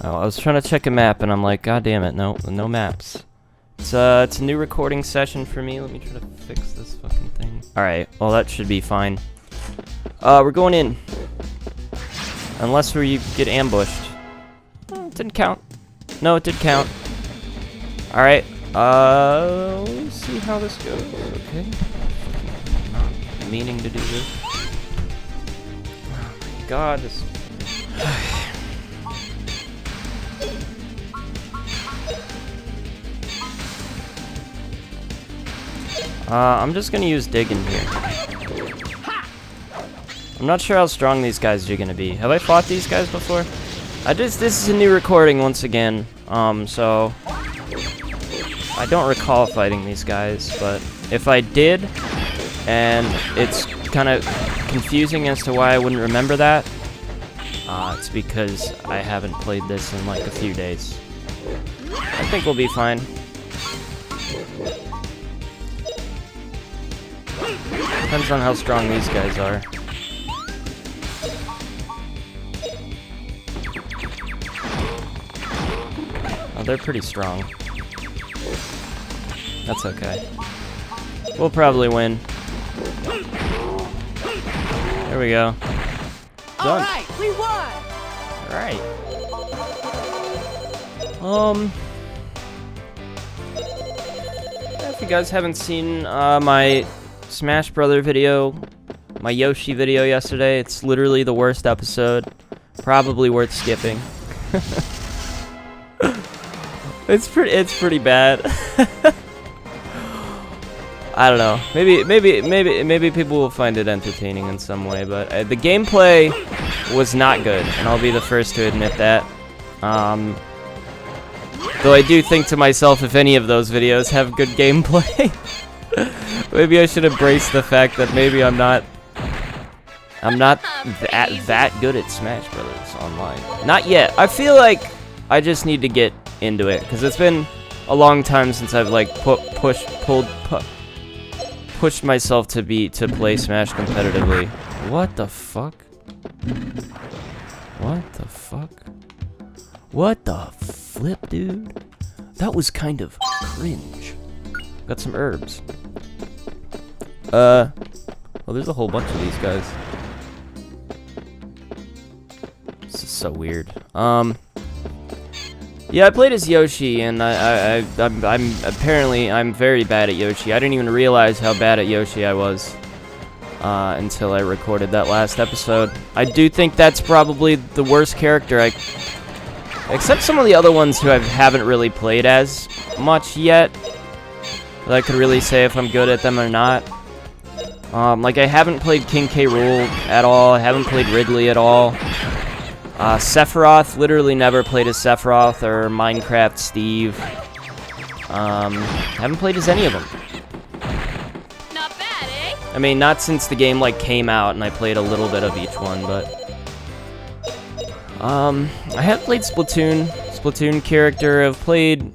Oh, I was trying to check a map, and I'm like, God damn it, no maps. It's a new recording session for me. Let me try to fix this fucking thing. Alright, well that should be fine. We're going in. Unless we get ambushed. It didn't count. No, it did count. Alright, let's see how this goes. Okay. Not meaning to do this. Oh my god, this... I'm just gonna use dig in here. I'm not sure how strong these guys are gonna be. Have I fought these guys before? This is a new recording once again, so I don't recall fighting these guys, but if I did, and it's kind of confusing as to why I wouldn't remember that, it's because I haven't played this in like a few days. I think we'll be fine. Depends on how strong these guys are. Oh, they're pretty strong. That's okay. We'll probably win. There we go. Done. Alright, we won! Alright. If you guys haven't seen my Smash Brother video, my Yoshi video yesterday, it's literally the worst episode. Probably worth skipping. It's pretty bad. I don't know. Maybe people will find it entertaining in some way, but the gameplay was not good, and I'll be the first to admit that. Though I do think to myself, if any of those videos have good gameplay, maybe I should embrace the fact that maybe I'm not that good at Smash Brothers online. Not yet. I feel like I just need to get into it, because it's been a long time since I've like pushed myself to play Smash competitively. What the fuck? What the fuck? What the flip, dude? That was kind of cringe. Got some herbs. Well, there's a whole bunch of these guys. This is so weird. Yeah, I played as Yoshi, and I'm apparently very bad at Yoshi. I didn't even realize how bad at Yoshi I was until I recorded that last episode. I do think that's probably the worst character except some of the other ones who I haven't really played as much yet, that I could really say if I'm good at them or not. Like, I haven't played King K. Rool at all. I haven't played Ridley at all. Sephiroth, literally never played as Sephiroth or Minecraft Steve. Haven't played as any of them. Not bad, eh? I mean, not since the game, like, came out and I played a little bit of each one, but... I have played Splatoon character. I've played...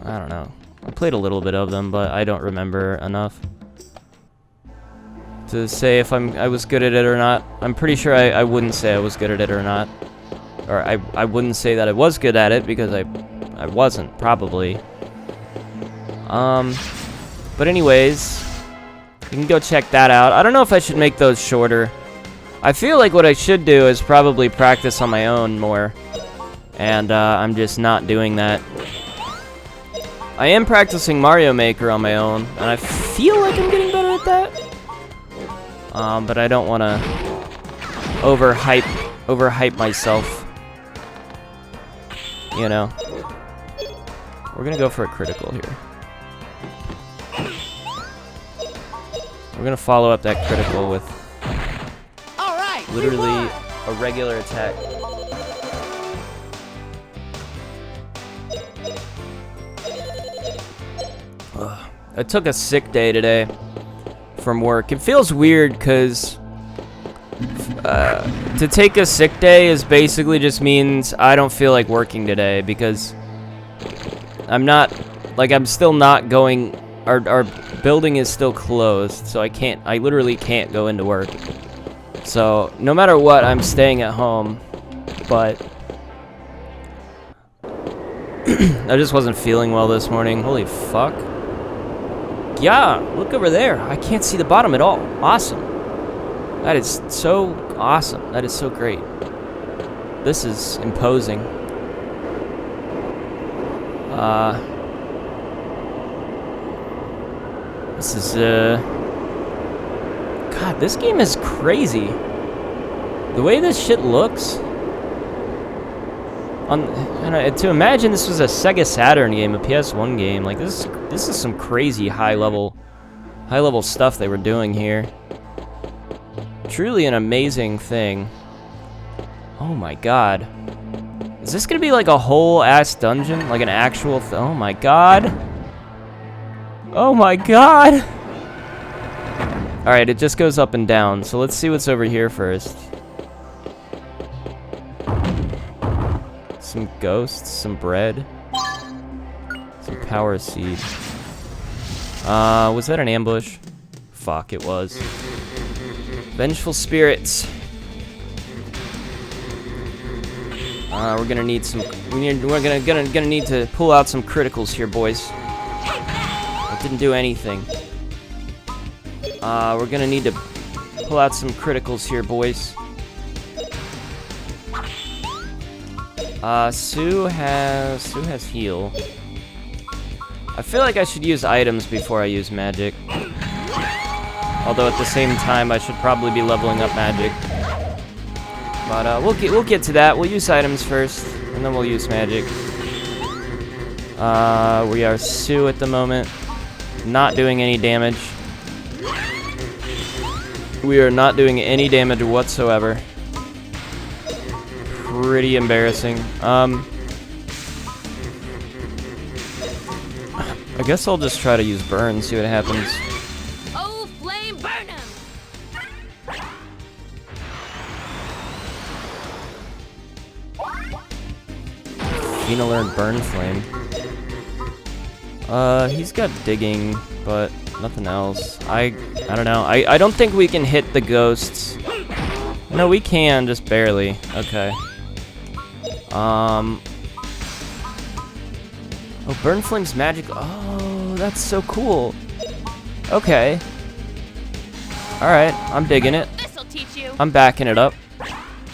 I don't know. I played a little bit of them, but I don't remember enough to say if I was good at it or not. I'm pretty sure I wouldn't say I was good at it or not. Or I wouldn't say that I was good at it, because I wasn't, probably. But anyways, you can go check that out. I don't know if I should make those shorter. I feel like what I should do is probably practice on my own more. And I'm just not doing that. I am practicing Mario Maker on my own, and I feel like I'm getting better at that. But I don't want to overhype myself. You know. We're gonna go for a critical here. We're gonna follow up that critical with literally a regular attack. Ugh. I took a sick day today from work. It feels weird because to take a sick day is basically just means I don't feel like working today, because I'm still not going, our building is still closed, so I literally can't go into work. So no matter what, I'm staying at home, but I just wasn't feeling well this morning. Holy fuck. Yeah, look over there. I can't see the bottom at all. Awesome. That is so awesome. That is so great. This is imposing. This is, God, this game is crazy. The way this shit looks. To imagine this was a Sega Saturn game, a PS1 game, like this is some crazy high level stuff they were doing here. Truly an amazing thing. Oh my god. Is this gonna be like a whole ass dungeon? Like an actual oh my god. Oh my god. Alright, it just goes up and down, so let's see what's over here first. Some ghosts, some bread, some power seed. Was that an ambush? Fuck, it was. Vengeful spirits. We're gonna need some. We're gonna need to pull out some criticals here, boys. That didn't do anything. We're gonna need to pull out some criticals here, boys. Sue has heal. I feel like I should use items before I use magic. Although at the same time, I should probably be leveling up magic. But we'll get to that. We'll use items first, and then we'll use magic. We are Sue at the moment, not doing any damage. We are not doing any damage whatsoever. Pretty embarrassing. I guess I'll just try to use burn, see what happens. Oh, flame, burn him! Gonna learn burn flame. He's got digging, but nothing else. I don't know. I don't think we can hit the ghosts. No, we can, just barely. Okay. Oh, burn flame's magic. Oh, that's so cool. Okay. Alright, I'm digging it. This'll teach you. I'm backing it up.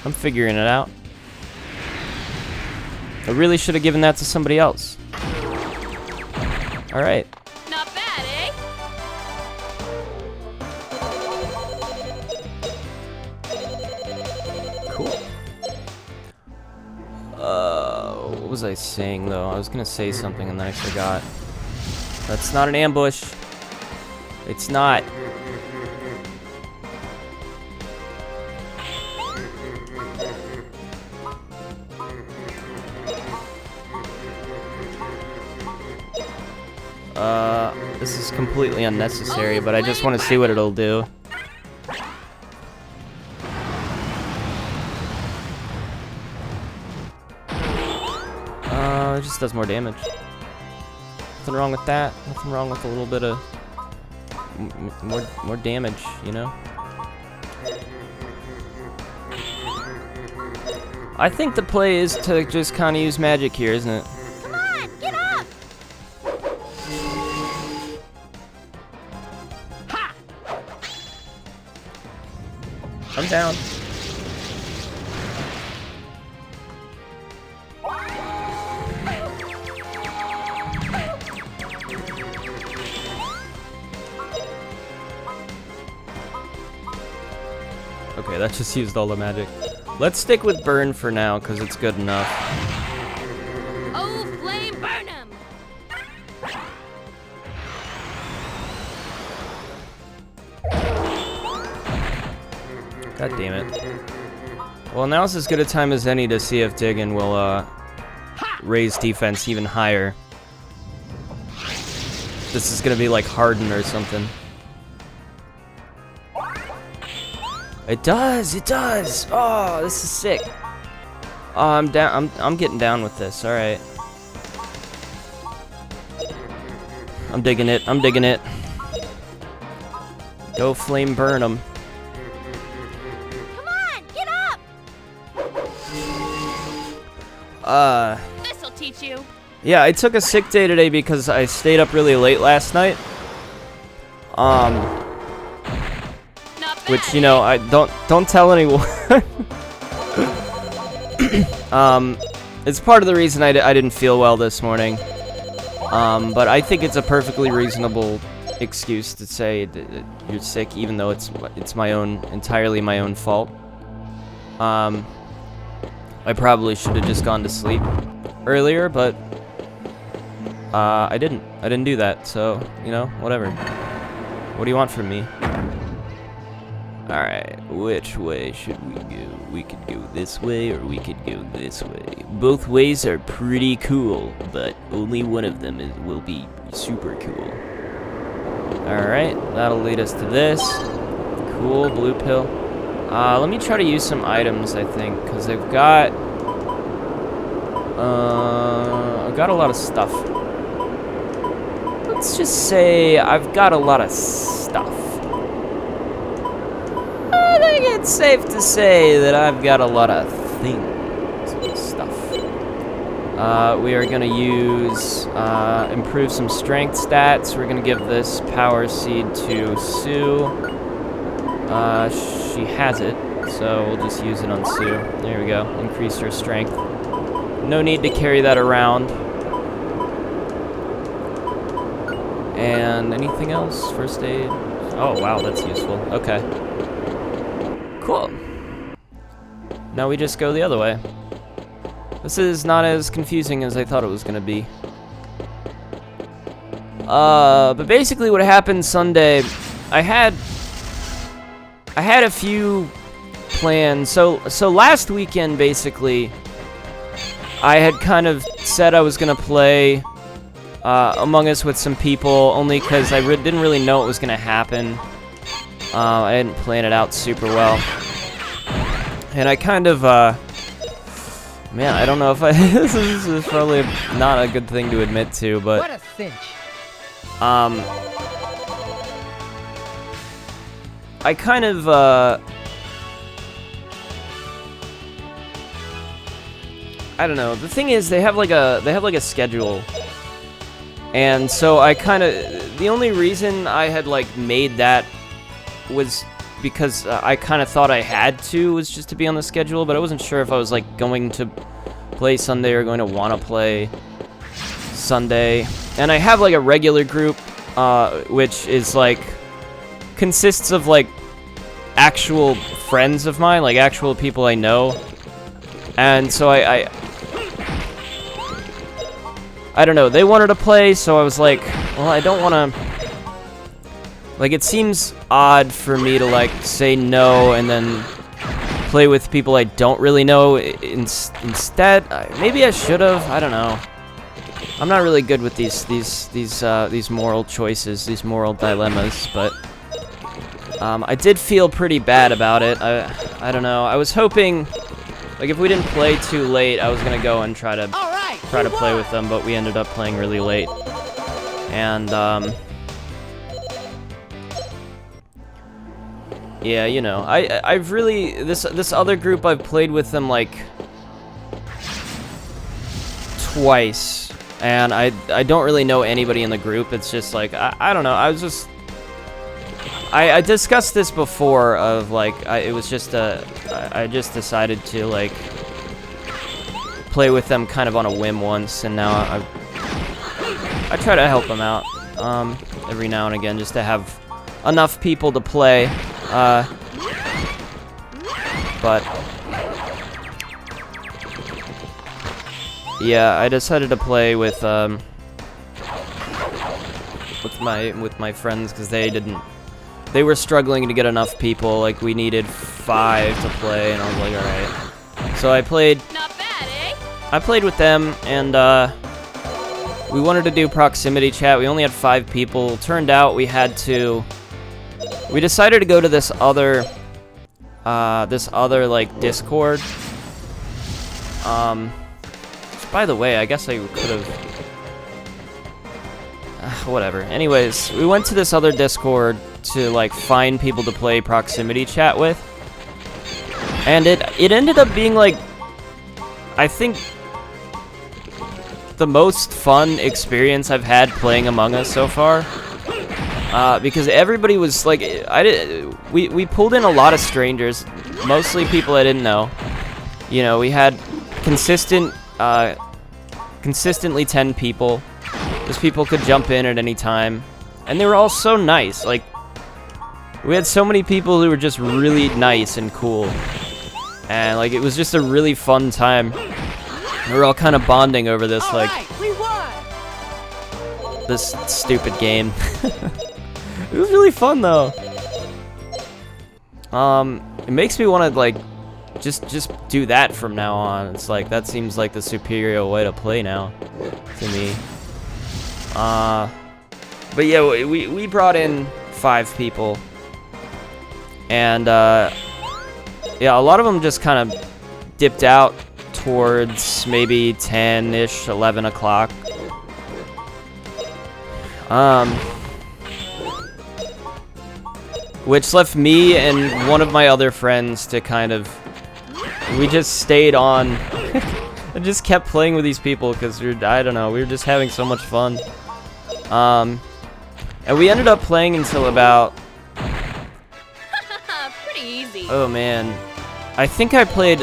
I'm figuring it out. I really should have given that to somebody else. Alright. Not bad, eh? Cool. What was I saying though? I was gonna say something and then I forgot. That's not an ambush. It's not. This is completely unnecessary, but I just want to see what it'll do. It just does more damage. Nothing wrong with that. Nothing wrong with a little bit of more damage, you know? I think the play is to just kind of use magic here, isn't it? Come on, get up! Ha! I'm down. Okay, that just used all the magic. Let's stick with burn for now, because it's good enough. Oh, flame, burn him! God damn it. Well, now's as good a time as any to see if Diggin will raise defense even higher. This is gonna be like Harden or something. It does, it does. Oh, this is sick. Oh, I'm down. I'm getting down with this. All right. I'm digging it. I'm digging it. Go flame burn them. Come on, get up! This'll teach you. Yeah, I took a sick day today because I stayed up really late last night. Not bad, Which, you know, I don't tell anyone. It's part of the reason I didn't feel well this morning. But I think it's a perfectly reasonable excuse to say that you're sick, even though it's entirely my own fault. I probably should have just gone to sleep earlier, but I didn't. I didn't do that, so, you know, whatever. What do you want from me? Alright, which way should we go? We could go this way, or we could go this way. Both ways are pretty cool, but only one of them will be super cool. Alright, that'll lead us to this. Cool, blue pill. Let me try to use some items, I think, because I've got a lot of stuff. Let's just say I've got a lot of stuff. I think it's safe to say that I've got a lot of things and stuff. We are going to use, improve some strength stats. We're going to give this power seed to Sue. She has it, so we'll just use it on Sue. There we go. Increase her strength. No need to carry that around. And anything else? First aid? Oh, wow, that's useful. Okay. Cool. Now we just go the other way. This is not as confusing as I thought it was going to be. But basically what happened Sunday, I had a few plans. So last weekend, basically, I had kind of said I was going to play Among Us with some people, only because I didn't really know what was going to happen. I didn't plan it out super well. And I kind of, man, I don't know if this is probably not a good thing to admit to, but What a cinch. I kind of, I don't know. The thing is, they have like a schedule, and so I kind of, the only reason I had like made that was because I kind of thought I had to, was just to be on the schedule, but I wasn't sure if I was like going to play Sunday or going to want to play Sunday. And I have like a regular group, which is like, consists of like actual friends of mine, like actual people I know. And so I don't know, they wanted to play, so I was like, well, I don't want to, like, it seems odd for me to like say no and then play with people I don't really know instead. Maybe I should have, I don't know. I'm not really good with these moral choices, these moral dilemmas, but I did feel pretty bad about it. I don't know. I was hoping, like, if we didn't play too late, I was gonna go and try to play with them, but we ended up playing really late. And yeah, you know, I've really, this other group, I've played with them like twice, and I don't really know anybody in the group. It's just like, I don't know, I discussed this before of like, it was just I just decided to like play with them kind of on a whim once, and now I try to help them out every now and again just to have enough people to play. But yeah, I decided to play with my friends because they were struggling to get enough people. Like, we needed 5 to play, and I was like, all right. So I played. Not bad, eh? I played with them, and we wanted to do proximity chat. We only had 5 people. Turned out we decided to go to this other like Discord. Which, by the way, I guess I could have. Whatever. Anyways, we went to this other Discord to like find people to play proximity chat with, and it ended up being like, I think the most fun experience I've had playing Among Us so far. Because everybody was like, we pulled in a lot of strangers, mostly people I didn't know. You know, we had consistently 10 people. Those people could jump in at any time, and they were all so nice. Like, we had so many people who were just really nice and cool, and like it was just a really fun time. We were all kind of bonding over this, like, this stupid game. It was really fun though. It makes me want to like just do that from now on. It's like that seems like the superior way to play now to me. But yeah, we brought in 5 people, and yeah, a lot of them just kind of dipped out towards maybe 10-ish, 11 o'clock. Which left me and one of my other friends to kind of, we just stayed on and just kept playing with these people because I don't know, we were just having so much fun. And we ended up playing until about, Pretty easy. oh man, I think I played,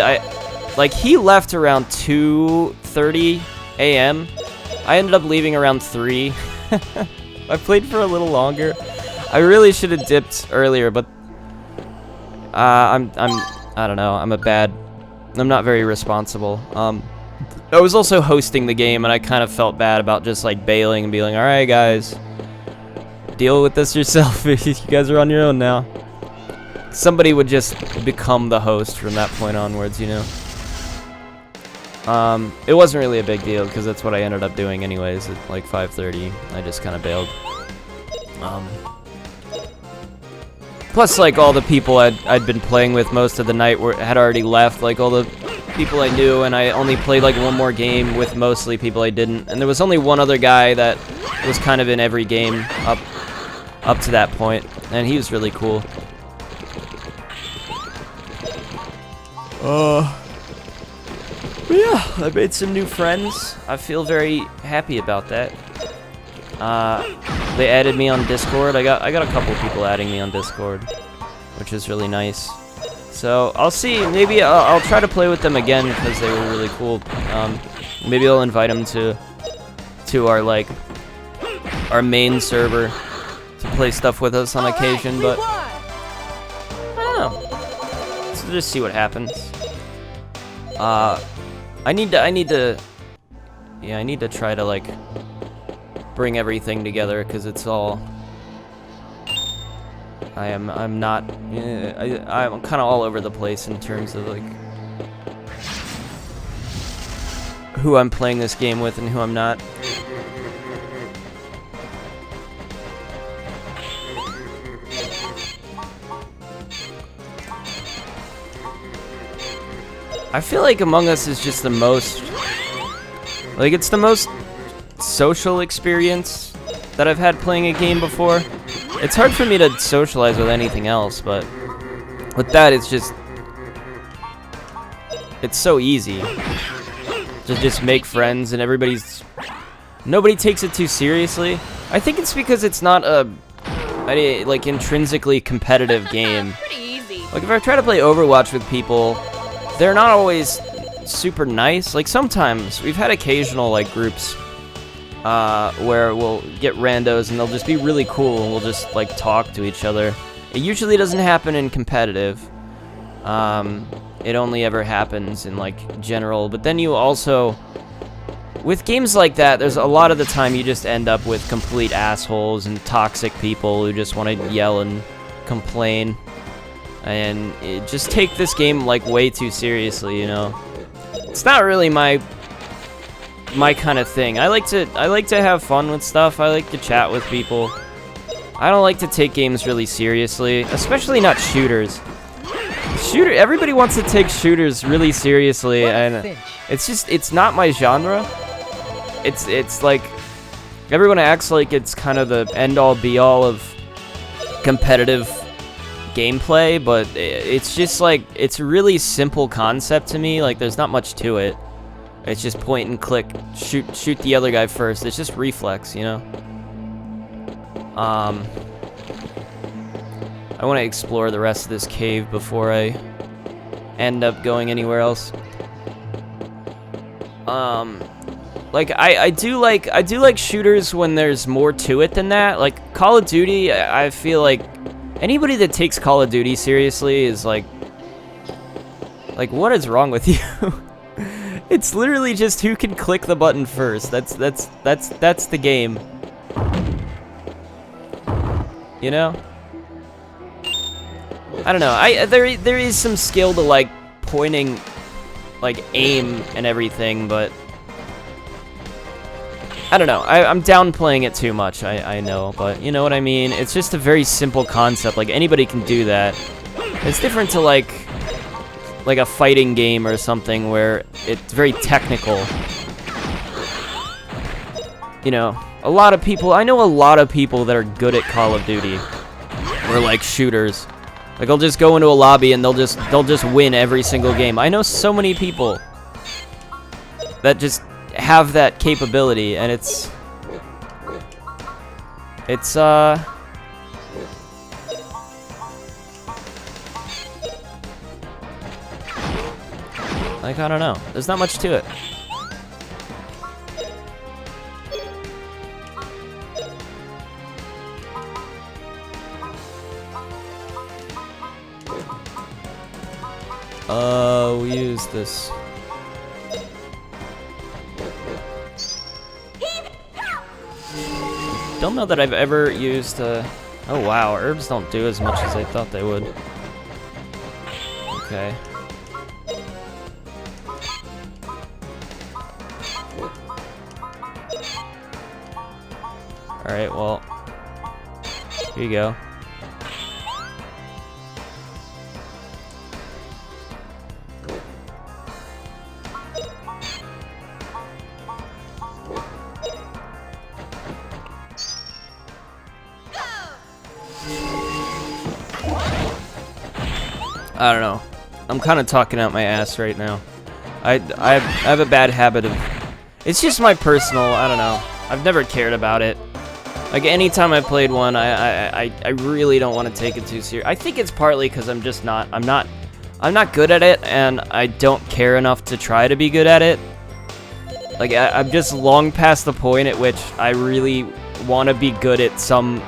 like he left around 2:30 a.m. I ended up leaving around 3. I played for a little longer. I really should have dipped earlier, but I don't know, I'm not very responsible. I was also hosting the game, and I kind of felt bad about just like bailing and being like, alright guys, deal with this yourself. You guys are on your own now. Somebody would just become the host from that point onwards, you know. It wasn't really a big deal, because that's what I ended up doing anyways at like 5:30. I just kind of bailed. Plus, like, all the people I'd been playing with most of the night had already left. Like, all the people I knew, and I only played like one more game with mostly people I didn't. And there was only one other guy that was kind of in every game up to that point, and he was really cool. But yeah, I made some new friends. I feel very happy about that. They added me on Discord. I got a couple people adding me on Discord, which is really nice. So I'll see. Maybe I'll try to play with them again because they were really cool. Maybe I'll invite them to our main server to play stuff with us on occasion. But I don't know. So just see what happens. I need to try to like bring everything together, because it's all, I'm not, I'm kind of all over the place in terms of like who I'm playing this game with and who I'm not. I feel like Among Us is just the most, like, it's the most social experience that I've had playing a game before. It's hard for me to socialize with anything else, but with that, it's just, it's so easy to just make friends, and nobody takes it too seriously. I think it's because it's not a, like, intrinsically competitive game. Pretty easy. Like, if I try to play Overwatch with people, they're not always super nice. Like, sometimes we've had occasional like groups where we'll get randos and they'll just be really cool and we'll just like talk to each other. It usually doesn't happen in competitive. It only ever happens in like general. But then you also, with games like that, there's a lot of the time you just end up with complete assholes and toxic people who just want to yell and complain. And just take this game like way too seriously, you know. It's not really my kind of thing. I like to have fun with stuff. I like to chat with people. I don't like to take games really seriously, especially not shooters. Everybody wants to take shooters really seriously, and it's not my genre. It's like everyone acts like it's kind of the end all be all of competitive gameplay, but it's just like, it's a really simple concept to me. Like, there's not much to it. It's just point and click, shoot the other guy first. It's just reflex, you know? I want to explore the rest of this cave before I end up going anywhere else. Like I do like shooters when there's more to it than that. Like Call of Duty, I feel like anybody that takes Call of Duty seriously is like what is wrong with you? It's literally just who can click the button first. That's the game. You know? I don't know. There is some skill to like pointing, like aim and everything, but I don't know. I'm downplaying it too much. I know, but you know what I mean. It's just a very simple concept. Like anybody can do that. It's different to like a fighting game or something where it's very technical. You know, I know a lot of people that are good at Call of Duty or like shooters. Like I'll just go into a lobby and they'll just win every single game. I know so many people that just have that capability, and it's like, I don't know. There's not much to it. We use this. Don't know that I've ever used, oh wow, herbs don't do as much as I thought they would. Okay. Alright, well, here you go. I don't know. I'm kind of talking out my ass right now. I have a bad habit of... It's just my personal, I don't know. I've never cared about it. Like, anytime I played one, I really don't want to take it too serious. I think it's partly because I'm just not... I'm not good at it, and I don't care enough to try to be good at it. Like, I'm just long past the point at which I really want to be good at some...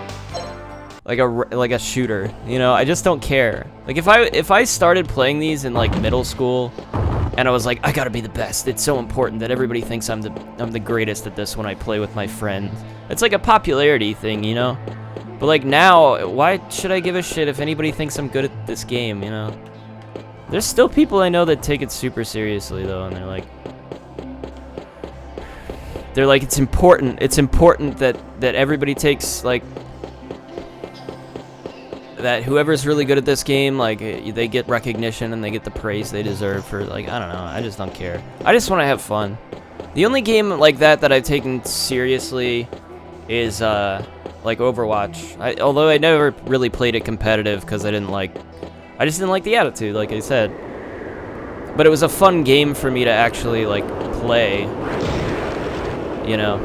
like a shooter, you know. I just don't care. Like if I started playing these in like middle school, and I was like, I gotta be the best. It's so important that everybody thinks I'm the greatest at this when I play with my friends. It's like a popularity thing, you know. But like now, why should I give a shit if anybody thinks I'm good at this game, you know? There's still people I know that take it super seriously though, and they're like it's important. It's important that everybody takes like. That whoever's really good at this game, like, they get recognition and they get the praise they deserve for, like, I don't know, I just don't care. I just want to have fun. The only game like that I've taken seriously is, like, Overwatch. Although I never really played it competitive because I just didn't like the attitude, like I said. But it was a fun game for me to actually, like, play, you know?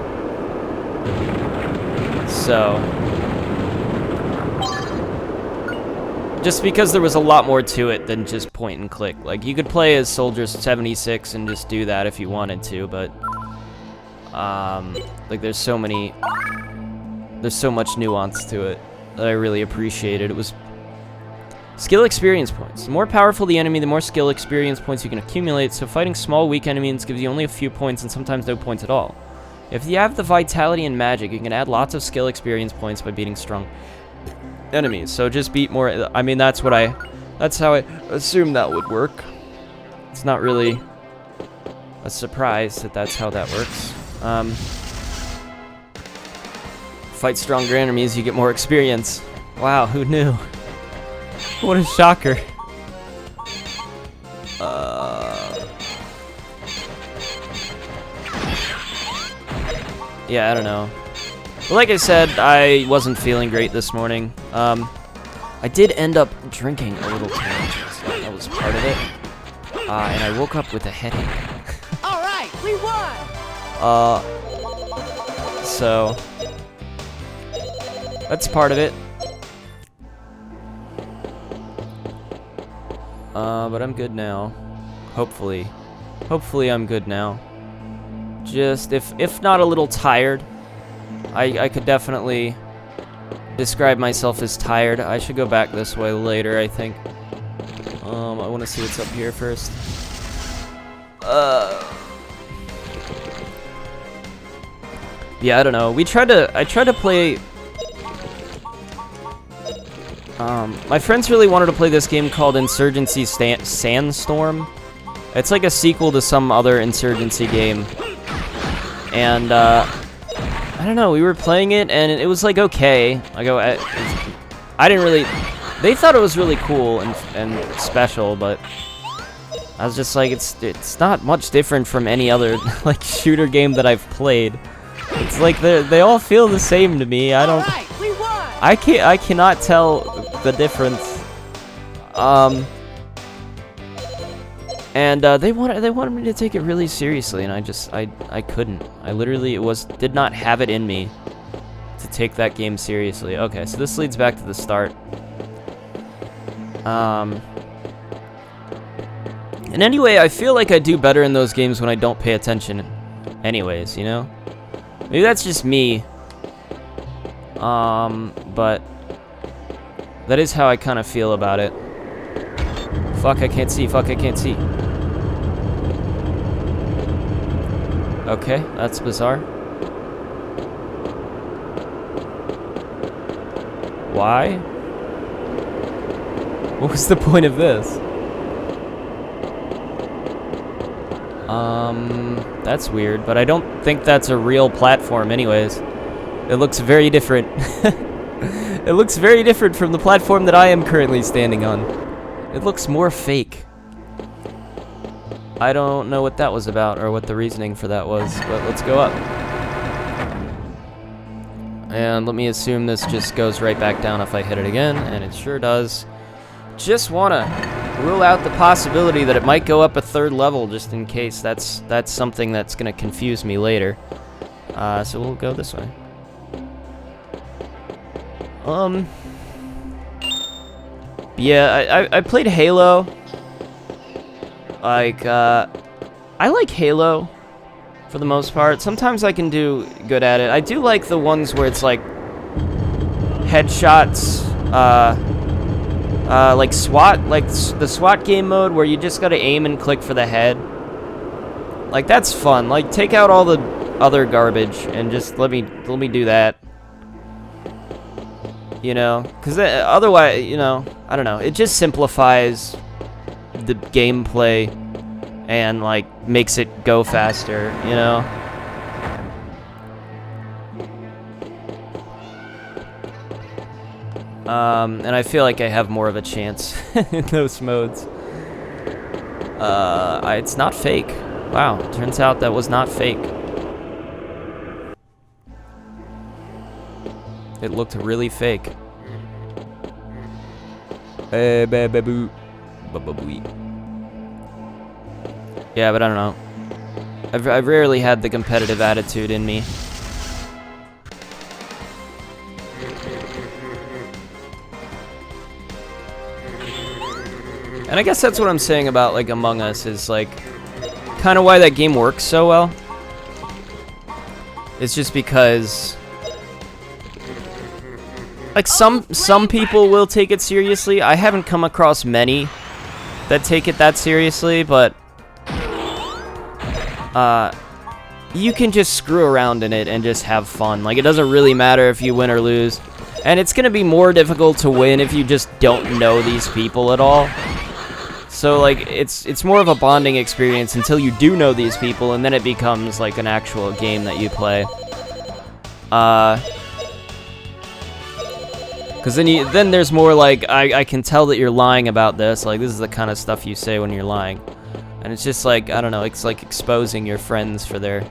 So... just because there was a lot more to it than just point and click. Like, you could play as Soldier 76 and just do that if you wanted to, but... like, there's so much nuance to it that I really appreciated. It was... skill experience points. The more powerful the enemy, the more skill experience points you can accumulate, so fighting small, weak enemies gives you only a few points and sometimes no points at all. If you have the vitality and magic, you can add lots of skill experience points by beating strong enemies, so just beat more. I mean, that's how I assume that would work. It's not really a surprise that that's how that works. Fight stronger enemies, you get more experience. Wow, who knew? What a shocker. Yeah, I don't know. But like I said, I wasn't feeling great this morning. I did end up drinking a little too much. So that was part of it. And I woke up with a headache. All right. we won! So that's part of it. But I'm good now. Hopefully. Hopefully I'm good now. Just, if not a little tired, I could definitely describe myself as tired. I should go back this way later, I think. I want to see what's up here first. Yeah, I don't know. I tried to play... my friends really wanted to play this game called Insurgency Sandstorm. It's like a sequel to some other Insurgency game. And, I don't know, we were playing it, and it was, like, okay. I didn't really... They thought it was really cool and special, but... I was just like, it's not much different from any other, like, shooter game that I've played. It's like, they all feel the same to me. I don't... Alright, we won! I cannot tell the difference. And they wanted me to take it really seriously, and I couldn't. I literally did not have it in me to take that game seriously. Okay, so this leads back to the start. And anyway, I feel like I do better in those games when I don't pay attention anyways, you know? Maybe that's just me. But that is how I kind of feel about it. Fuck, I can't see. Fuck, I can't see. Okay, that's bizarre. Why? What was the point of this? That's weird, but I don't think that's a real platform anyways. It looks very different. It looks very different from the platform that I am currently standing on. It looks more fake. I don't know what that was about or what the reasoning for that was, but let's go up. And let me assume this just goes right back down if I hit it again, and it sure does. Just wanna rule out the possibility that it might go up a third level just in case that's something that's gonna confuse me later. So we'll go this way. Yeah, I played Halo. Like, I like Halo for the most part. Sometimes I can do good at it. I do like the ones where it's like headshots, like SWAT, like the SWAT game mode where you just gotta aim and click for the head. Like, that's fun. Like, take out all the other garbage and just let me do that. You know, because otherwise, you know, I don't know. It just simplifies the gameplay and, like, makes it go faster, you know? And I feel like I have more of a chance in those modes. It's not fake. Wow, turns out that was not fake. It looked really fake. Yeah, but I don't know. I've rarely had the competitive attitude in me. And I guess that's what I'm saying about, like, Among Us is, like, kind of why that game works so well. It's just because... like, some people will take it seriously. I haven't come across many that take it that seriously, but you can just screw around in it and just have fun. Like, it doesn't really matter if you win or lose. And it's gonna be more difficult to win if you just don't know these people at all. So, like, it's more of a bonding experience until you do know these people, and then it becomes, like, an actual game that you play. Because then there's more like, I can tell that you're lying about this. Like, this is the kind of stuff you say when you're lying. And it's just like, I don't know, it's like exposing your friends for their...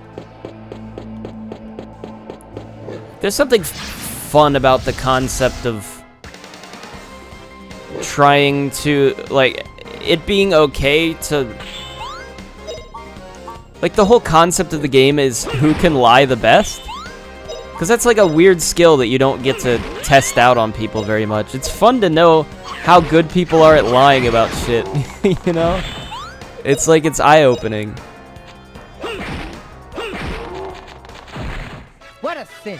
There's something fun about the concept of trying to, like, it being okay to Like, the whole concept of the game is who can lie the best. Because that's like a weird skill that you don't get to test out on people very much. It's fun to know how good people are at lying about shit, you know? It's like, it's eye-opening. What a cinch.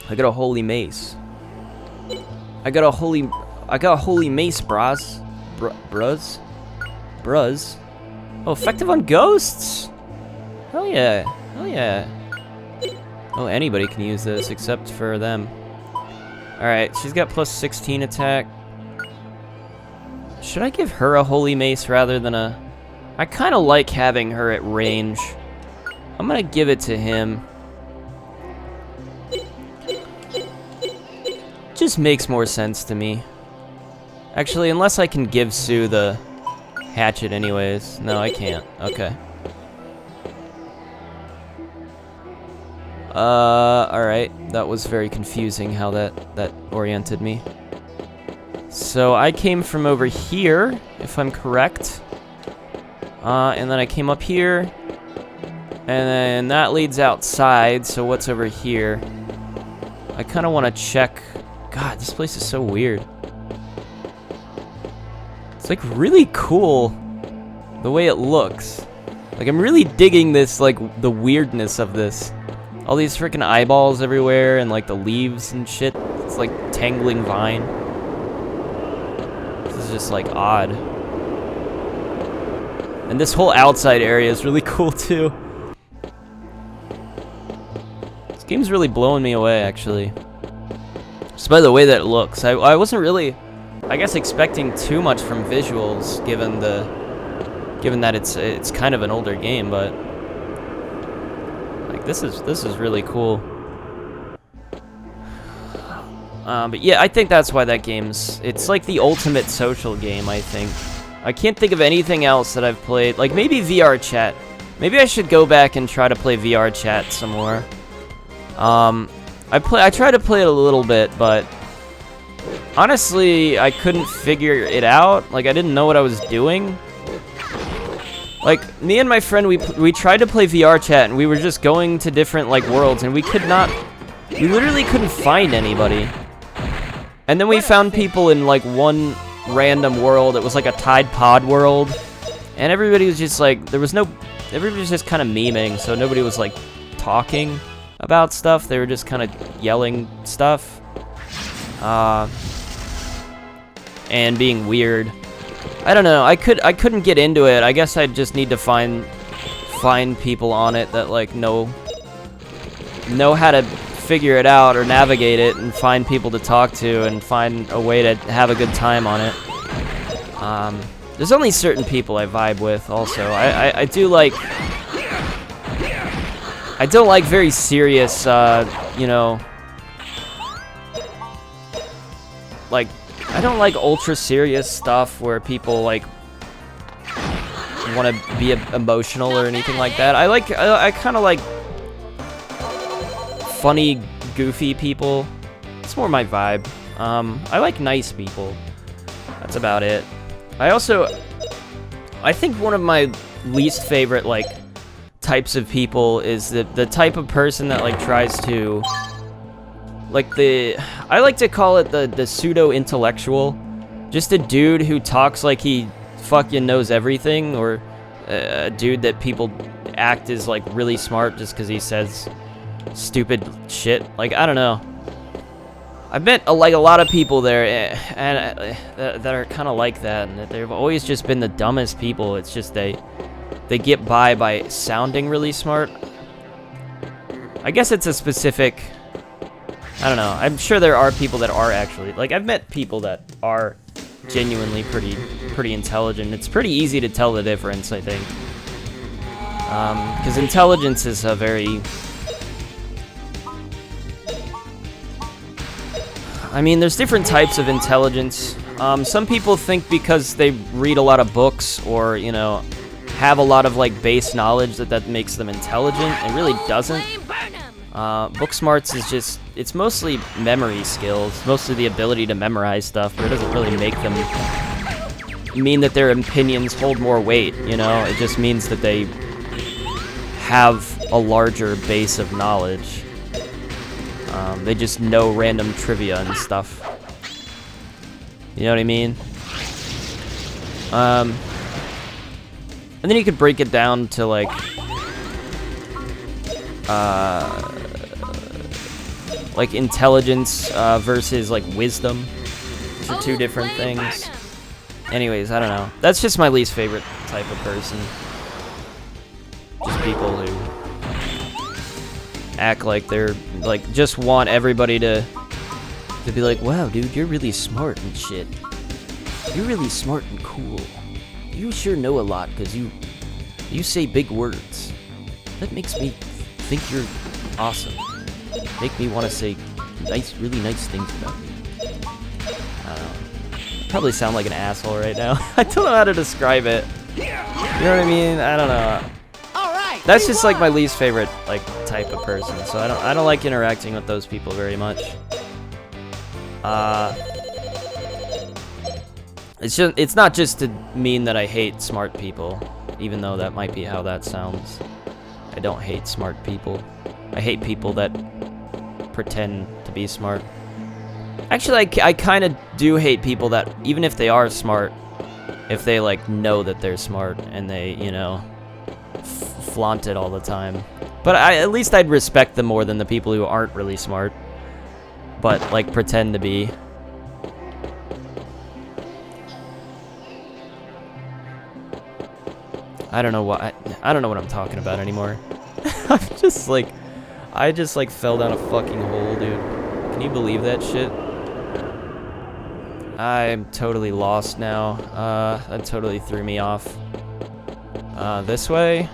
I got a holy mace. I got a holy mace, bras. Bruz? Bruz? Oh, effective on ghosts? Hell yeah. Hell yeah. Oh, anybody can use this except for them. Alright, she's got plus 16 attack. Should I give her a holy mace rather than a... I kind of like having her at range. I'm gonna give it to him. Just makes more sense to me. Actually, unless I can give Sue the hatchet anyways. No, I can't. Okay. Alright. That was very confusing how that oriented me. So I came from over here, if I'm correct. And then I came up here. And then that leads outside, so what's over here? I kind of want to check... God, this place is so weird. It's like really cool the way it looks. Like, I'm really digging this, like, the weirdness of this. All these freaking eyeballs everywhere and like the leaves and shit. It's like tangling vine. This is just like odd. And this whole outside area is really cool too. This game's really blowing me away actually. Just by the way that it looks. I wasn't really, I guess, expecting too much from visuals given that it's kind of an older game, but like this is really cool. But yeah, I think that's why that it's like the ultimate social game, I think. I can't think of anything else that I've played. Like maybe VR chat. Maybe I should go back and try to play VR chat some more. I tried to play it a little bit, but honestly, I couldn't figure it out. Like I didn't know what I was doing. Like me and my friend, we tried to play VR chat, and we were just going to different like worlds, and we literally couldn't find anybody. And then we found people in like one random world. It was like a Tide Pod world, and everybody was just like, everybody was just kind of memeing, so nobody was like talking about stuff. They were just kind of yelling stuff, and being weird. I don't know. I couldn't get into it. I guess I'd just need to find people on it that like know how to figure it out or navigate it, and find people to talk to and find a way to have a good time on it. There's only certain people I vibe with. Also, I do like. I don't like very serious, you know, like, I don't like ultra serious stuff where people, like, want to be emotional or anything like that. I kind of like funny, goofy people. It's more my vibe. I like nice people. That's about it. I think one of my least favorite, like, types of people is the type of person that like tries to like I like to call it the pseudo-intellectual. Just a dude who talks like he fucking knows everything, or a dude that people act as like really smart just because he says stupid shit. Like, I don't know. I've met like a lot of people there and that are kind of like that, and that they've always just been the dumbest people. It's just they get by sounding really smart. I guess it's a specific... I don't know. I'm sure there are people that are actually... Like, I've met people that are genuinely pretty intelligent. It's pretty easy to tell the difference, I think. Because intelligence is a very... I mean, there's different types of intelligence. Some people think because they read a lot of books or, you know, have a lot of like base knowledge that makes them intelligent. It really doesn't. Book smarts is just, it's mostly memory skills, mostly the ability to memorize stuff, but it doesn't really make them mean that their opinions hold more weight, you know? It just means that they have a larger base of knowledge. They just know random trivia and stuff. You know what I mean? And then you could break it down to like intelligence versus like wisdom, which are two different things. Anyways, I don't know. That's just my least favorite type of person. Just people who act like they're like just want everybody to be like, wow, dude, you're really smart and shit. You're really smart and cool. You sure know a lot because you say big words. That makes me think you're awesome. Make me want to say really nice things about you. I don't know. I probably sound like an asshole right now. I don't know how to describe it. You know what I mean? I don't know. That's just like my least favorite like type of person. So I don't like interacting with those people very much. It's not just to mean that I hate smart people, even though that might be how that sounds. I don't hate smart people. I hate people that pretend to be smart. Actually, I kind of do hate people that, even if they are smart, if they like know that they're smart and they, you know, flaunt it all the time. But at least I'd respect them more than the people who aren't really smart, but like pretend to be. I don't know what I'm talking about anymore. I just like fell down a fucking hole, dude. Can you believe that shit? I'm totally lost now. That totally threw me off. This way.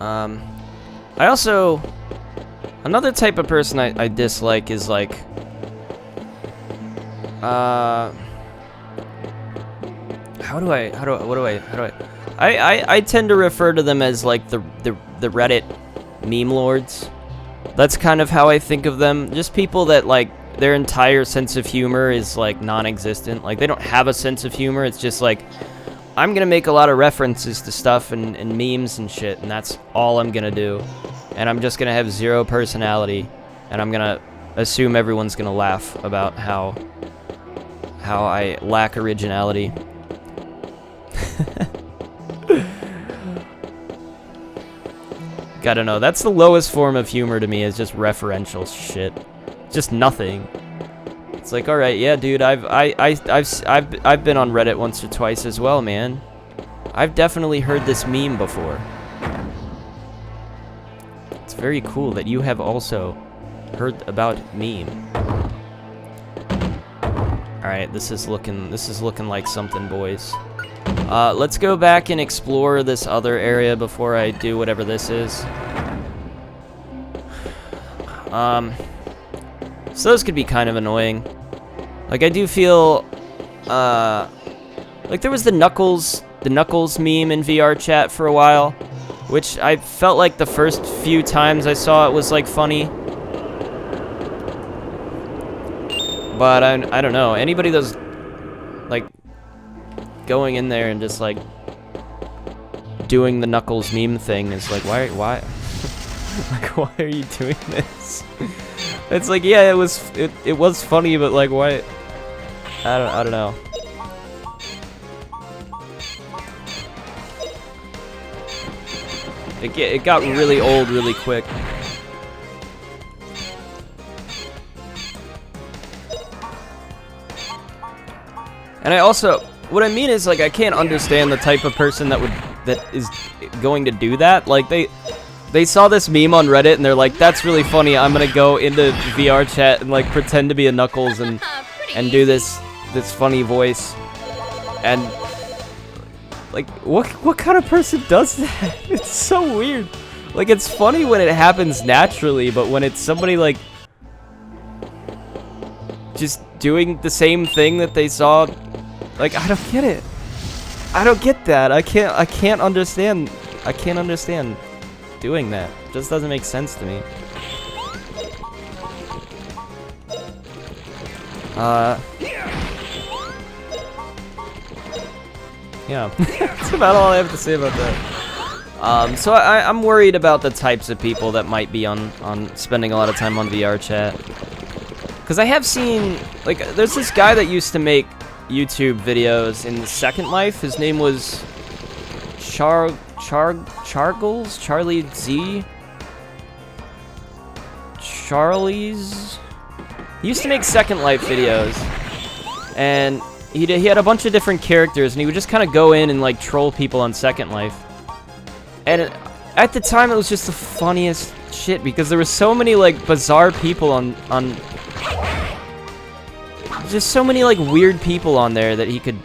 I also, another type of person I dislike is like, I tend to refer to them as like the Reddit meme lords. That's kind of how I think of them. Just people that like their entire sense of humor is like non-existent. Like they don't have a sense of humor. It's just like, I'm gonna make a lot of references to stuff and memes and shit, and that's all I'm gonna do. And I'm just gonna have zero personality, and I'm gonna assume everyone's gonna laugh about how I lack originality. Gotta know, that's the lowest form of humor to me, is just referential shit. Just nothing. It's like, alright, yeah, dude, I've been on Reddit once or twice as well, man. I've definitely heard this meme before. It's very cool that you have also heard about meme. Alright, this is looking like something, boys. Let's go back and explore this other area before I do whatever this is. So those could be kind of annoying. Like, I do feel, like there was the Knuckles meme in VR chat for a while, which I felt like the first few times I saw it was, like, funny. But I don't know, anybody that's, like, going in there and just, like, doing the Knuckles meme thing is like, why? Like, why are you doing this? It's like, yeah, it was funny, but, like, why? I don't know. It got really old really quick. And I also, what I mean is, like, I can't understand the type of person that is going to do that. Like, they saw this meme on Reddit and they're like, that's really funny, I'm gonna go into VR chat and, like, pretend to be a Knuckles and do this funny voice. And, like, what kind of person does that? It's so weird. Like, it's funny when it happens naturally, but when it's somebody, like, just doing the same thing that they saw, like, I don't get it. I don't get that. I can't understand doing that. It just doesn't make sense to me. Yeah, that's about all I have to say about that. So I'm worried about the types of people that might be on spending a lot of time on VR chat. Because I have seen, like, there's this guy that used to make YouTube videos in Second Life. His name was Chargles? Charlie Z? Charlie's? He used to make Second Life videos. And he had a bunch of different characters, and he would just kind of go in and, like, troll people on Second Life. And at the time, it was just the funniest shit, because there were so many, like, bizarre people on just so many, like, weird people on there that he could...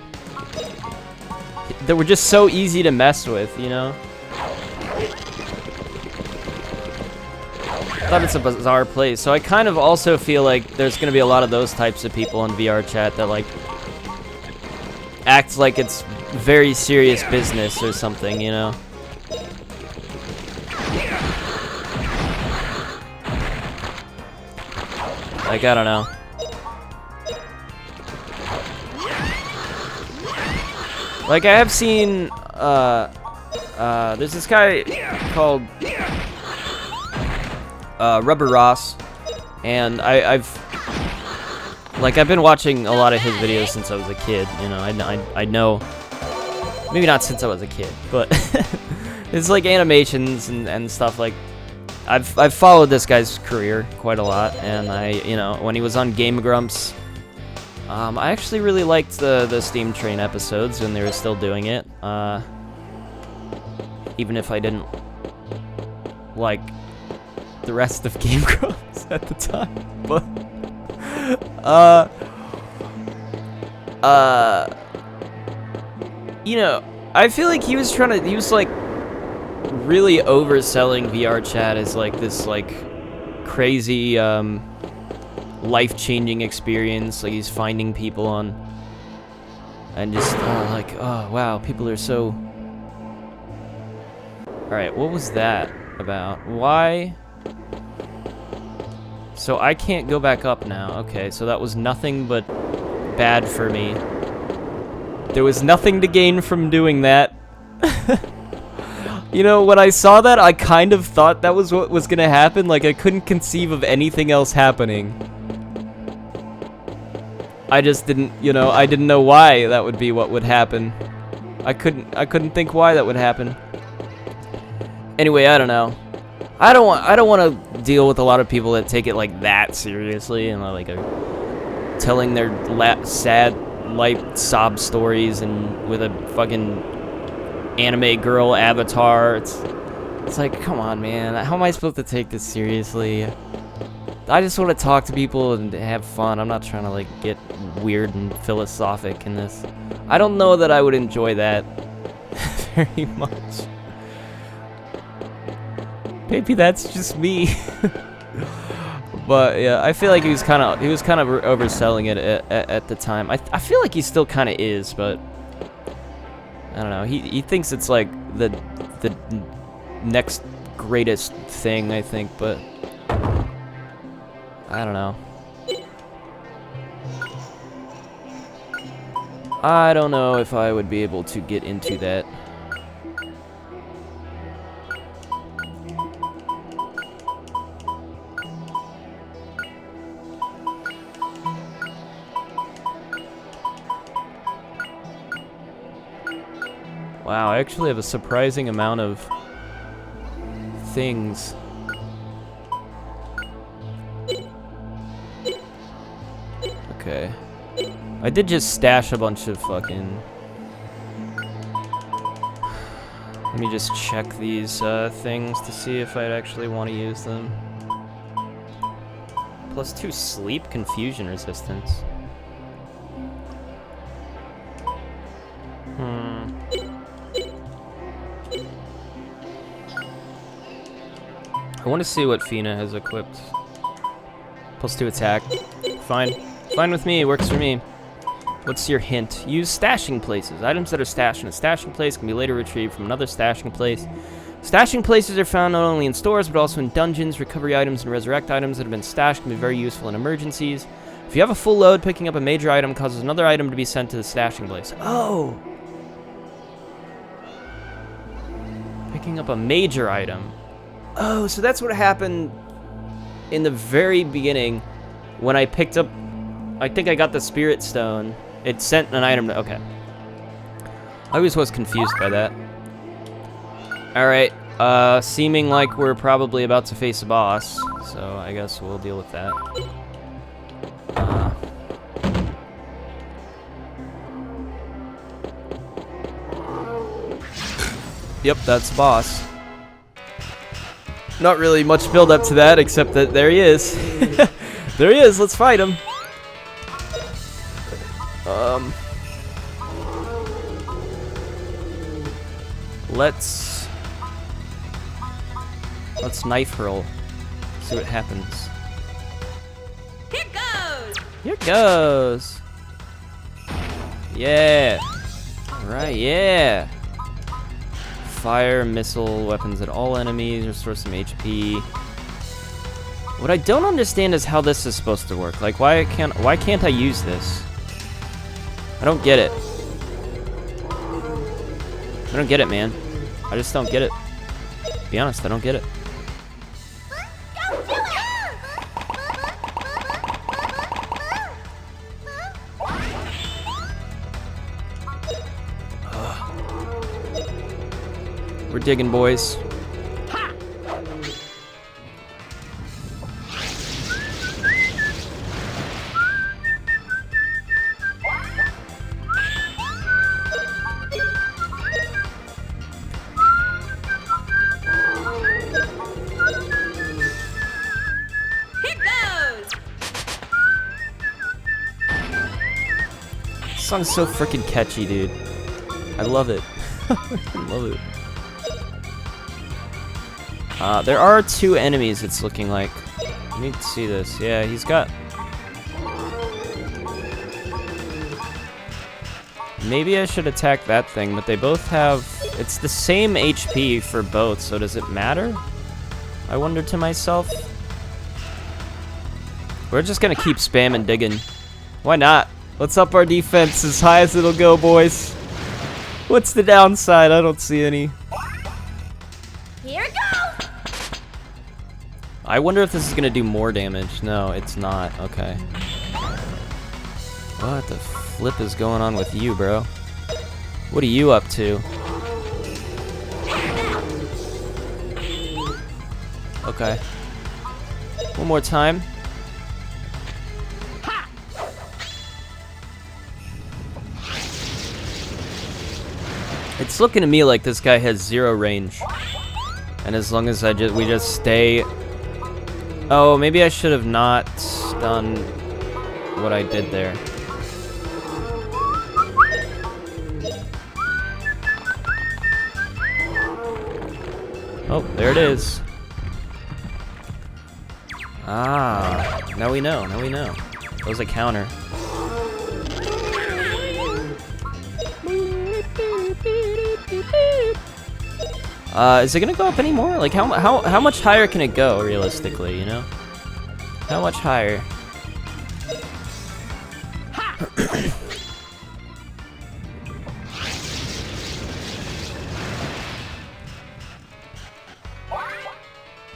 that were just so easy to mess with, you know? I thought it's a bizarre place, so I kind of also feel like there's gonna be a lot of those types of people in VR chat that, like, act like it's very serious business or something, you know? Like, I don't know. Like, I have seen, there's this guy called, Rubber Ross, and I've been watching a lot of his videos since I was a kid, you know, I know, maybe not since I was a kid, but it's like animations and stuff. Like, I've followed this guy's career quite a lot, and you know, when he was on Game Grumps, I actually really liked the Steam Train episodes when they were still doing it, even if I didn't like the rest of Game Grumps at the time, but, you know, I feel like he was like, really overselling VR chat as, like, this, like, crazy, life-changing experience. Like, he's finding people on, and just, like, oh, wow, people are so... Alright, what was that about? Why? So I can't go back up now. Okay, so that was nothing but bad for me. There was nothing to gain from doing that. You know, when I saw that, I kind of thought that was what was gonna happen. Like, I couldn't conceive of anything else happening. I just didn't, you know, I didn't know why that would be what would happen. I couldn't think why that would happen. Anyway, I don't know. I don't want to deal with a lot of people that take it, like, that seriously, and, like, are telling their sad life sob stories and with a fucking anime girl avatar. It's like, come on, man. How am I supposed to take this seriously? I just want to talk to people and have fun. I'm not trying to, like, get weird and philosophic in this. I don't know that I would enjoy that very much. Maybe that's just me. But yeah, I feel like he was kind of overselling it at the time. I feel like he still kind of is, but I don't know. He thinks it's like the next greatest thing, I think, but I don't know. I don't know if I would be able to get into that. Wow, I actually have a surprising amount of things. Okay. I did just stash a bunch of fucking... Let me just check these things to see if I'd actually want to use them. +2 sleep confusion resistance. I want to see what Fina has equipped. +2 attack. Fine. Fine with me, it works for me. What's your hint? Use stashing places. Items that are stashed in a stashing place can be later retrieved from another stashing place. Stashing places are found not only in stores, but also in dungeons. Recovery items and resurrect items that have been stashed can be very useful in emergencies. If you have a full load, picking up a major item causes another item to be sent to the stashing place. Oh! Picking up a major item. Oh, so that's what happened in the very beginning when I picked up... I think I got the Spirit Stone. It sent an item to... Okay. I always was confused by that. Alright. Seeming like we're probably about to face a boss. So I guess we'll deal with that. Yep, that's the boss. Not really much build up to that, except that there he is. There he is, let's fight him. Let's knife hurl. See what happens. Here goes. Here goes. Yeah. Alright, yeah. Fire, missile, weapons at all enemies, restore some HP. What I don't understand is how this is supposed to work. Like, why can't I use this? I don't get it. I don't get it, man. I just don't get it. To be honest, I don't get it. We're digging, boys. Here goes. This song's so freaking catchy, dude. I love it. I love it. There are 2 enemies, it's looking like. I need to see this. Yeah, he's got... Maybe I should attack that thing, but they both have... It's the same HP for both, so does it matter? I wonder to myself. We're just gonna keep spamming digging. Why not? Let's up our defense as high as it'll go, boys. What's the downside? I don't see any. Here goes. I wonder if this is gonna do more damage. No, it's not. Okay. What the flip is going on with you, bro? What are you up to? Okay. One more time. It's looking to me like this guy has 0 range. And as long as we just stay... Oh, maybe I should have not done what I did there. Oh, there it is. Ah, now we know, now we know. That was a counter. Is it gonna go up anymore? Like, how much higher can it go, realistically, you know? How much higher?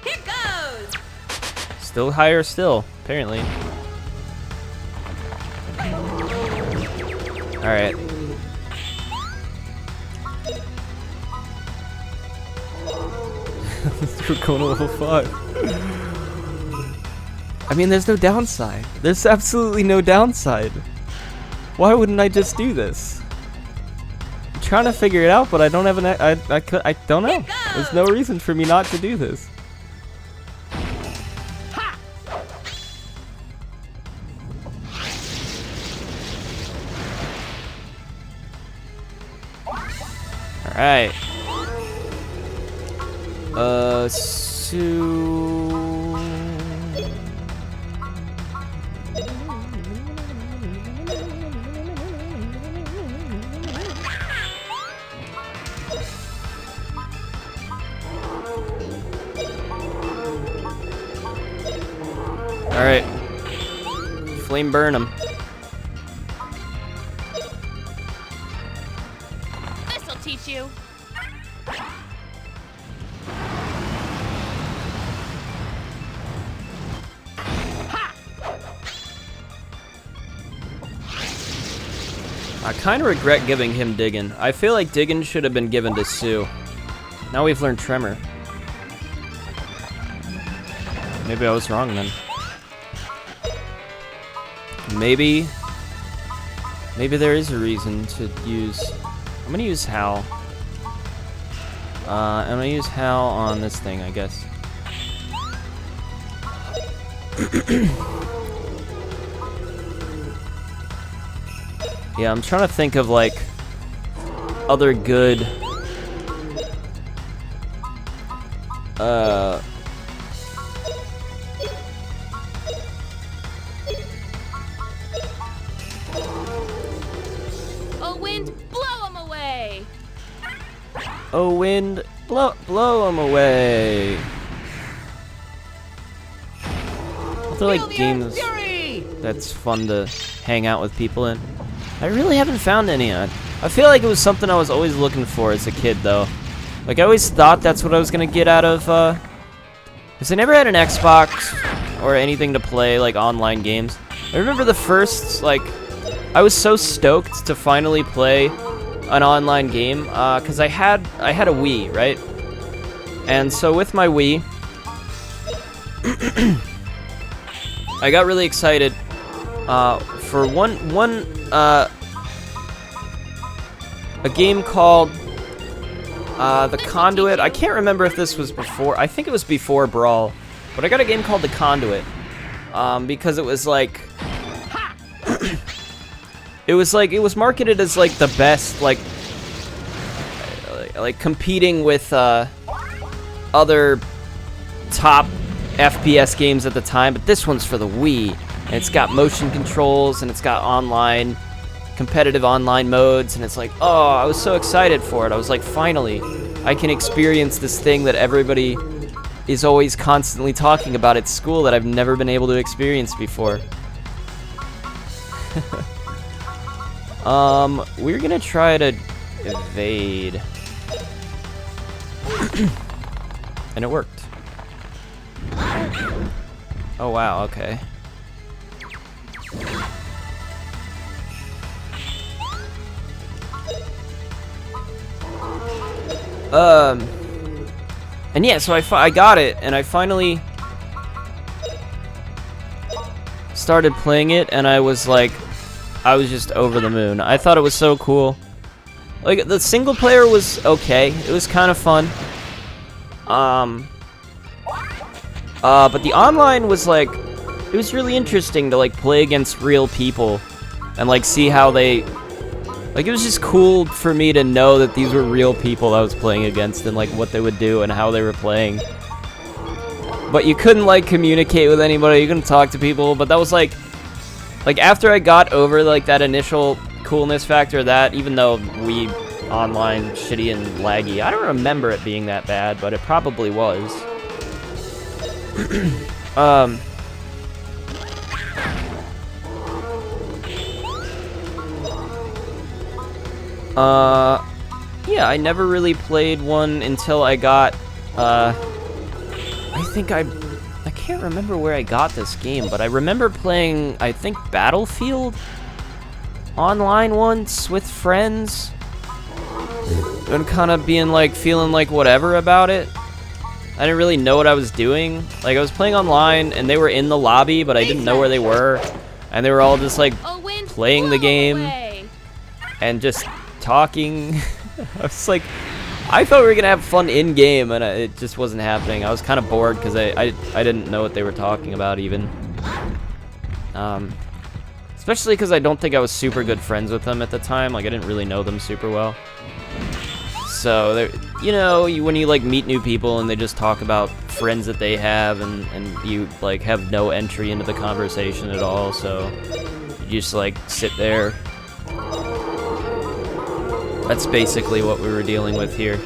Here goes. Still higher still, apparently. Alright. We're going to level 5. I mean, there's no downside. There's absolutely no downside. Why wouldn't I just do this? I'm trying to figure it out, but I don't have I don't know. There's no reason for me not to do this. Alright. Alright. Flame burn him. This'll teach you. I kind of regret giving him Diggin'. I feel like Diggin' should have been given to Sue. Now we've learned Tremor. Maybe I was wrong then. Maybe there is a reason to use... I'm gonna use Hal. I'm gonna use Hal on this thing, I guess. Yeah, I'm trying to think of, like, other good... Oh, wind, blow him away. Oh, wind, blow him away. Are there, like, games that's fun to hang out with people in? I really haven't found any yet. I feel like it was something I was always looking for as a kid, though. Like, I always thought that's what I was gonna get out of, because I never had an Xbox or anything to play, like, online games. I remember the first, like, I was so stoked to finally play an online game, because I had a Wii, right? And so with my Wii, I got really excited, for a game called The Conduit. I can't remember if this was before. I think it was before Brawl, but I got a game called The Conduit because it was like it was marketed as like the best, like competing with other top FPS games at the time. But this one's for the Wii, and it's got motion controls and it's got competitive online modes, and it's like, oh, I was so excited for it. I was like, finally, I can experience this thing that everybody is always constantly talking about at school that I've never been able to experience before. We're gonna try to evade. And it worked. Oh wow, okay. And yeah, so I got it, and I finally started playing it, and I was just over the moon. I thought it was so cool. Like, the single player was okay. It was kind of fun. But the online was like, it was really interesting to like play against real people and like see how they, like, it was just cool for me to know that these were real people I was playing against and like what they would do and how they were playing. But you couldn't like communicate with anybody, you couldn't talk to people, but that was like after I got over like that initial coolness factor of that, even though we online shitty and laggy, I don't remember it being that bad, but it probably was. Yeah, I never really played one until I got, I can't remember where I got this game, but I remember playing, I think, Battlefield online once with friends, and kind of being like, feeling like whatever about it. I didn't really know what I was doing. Like, I was playing online, and they were in the lobby, but I didn't know where they were, and they were all just like playing the game and just talking. I was like, I thought we were gonna have fun in game, and it just wasn't happening. I was kind of bored because I didn't know what they were talking about even. Especially because I don't think I was super good friends with them at the time. Like, I didn't really know them super well. So, you know, when you like meet new people and they just talk about friends that they have, and you like have no entry into the conversation at all, so you just like sit there. That's basically what we were dealing with here.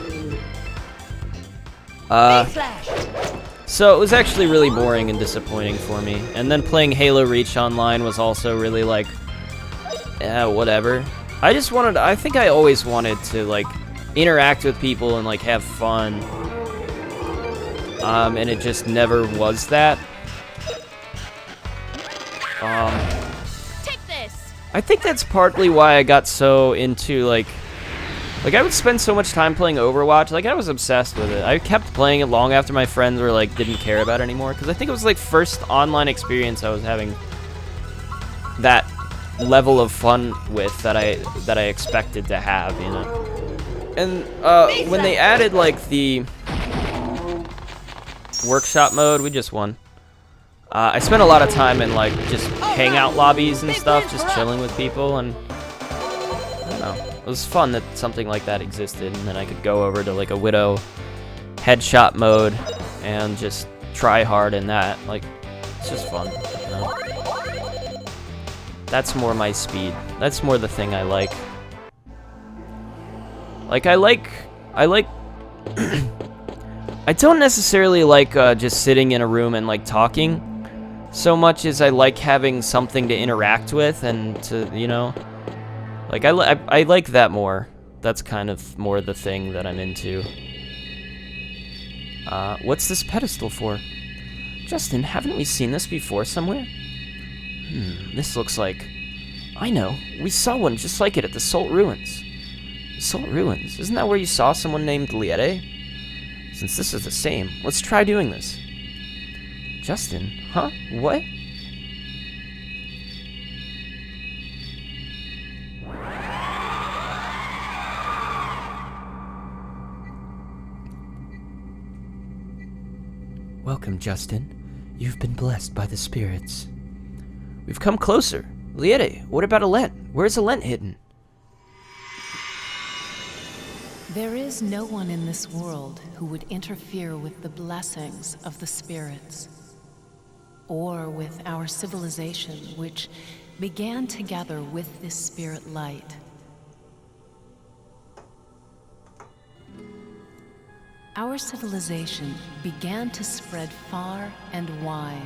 So it was actually really boring and disappointing for me. And then playing Halo Reach online was also really like, whatever. I think I always wanted to like interact with people and like have fun. And it just never was that. Take this. I think that's partly why I got so into like I would spend so much time playing Overwatch. Like I was obsessed with it. I kept playing it long after my friends were like didn't care about it anymore, because I think it was like first online experience I was having that level of fun with that I expected to have, you know. And when they added like the workshop mode, we just won. I spent a lot of time in like just hangout lobbies and stuff, just chilling with people, and I don't know. It was fun that something like that existed, and then I could go over to like a Widow headshot mode and just try hard in that. Like, it's just fun, you know? That's more my speed. That's more the thing I like. Like, I don't necessarily like just sitting in a room and like talking so much as I like having something to interact with and to, you know, like I like that more. That's kind of more the thing that I'm into. What's this pedestal for? Justin, haven't we seen this before somewhere? This looks like... I know, we saw one just like it at the Salt Ruins. The Salt Ruins? Isn't that where you saw someone named Liette? Since this is the same, let's try doing this. Justin? Huh? What? Welcome, Justin. You've been blessed by the spirits. We've come closer. Liette, what about Alent? Where's Alent hidden? There is no one in this world who would interfere with the blessings of the spirits, or with our civilization, which began together with this spirit light. Our civilization began to spread far and wide.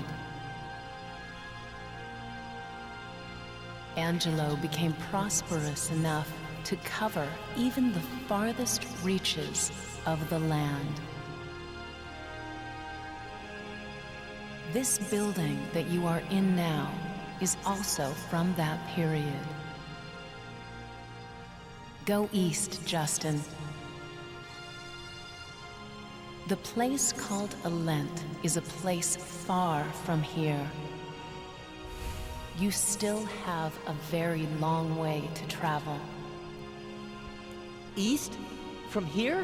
Angelo became prosperous enough to cover even the farthest reaches of the land. This building that you are in now is also from that period. Go east, Justin. The place called Alent is a place far from here. You still have a very long way to travel. East? From here?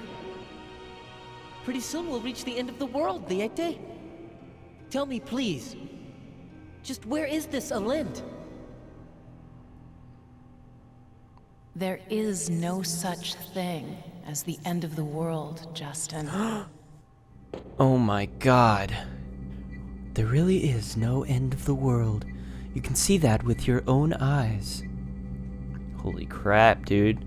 Pretty soon we'll reach the end of the world, Liette. Tell me, please. Just where is this Alent? There is no such thing as the end of the world, Justin. Oh my god. There really is no end of the world. You can see that with your own eyes. Holy crap, dude.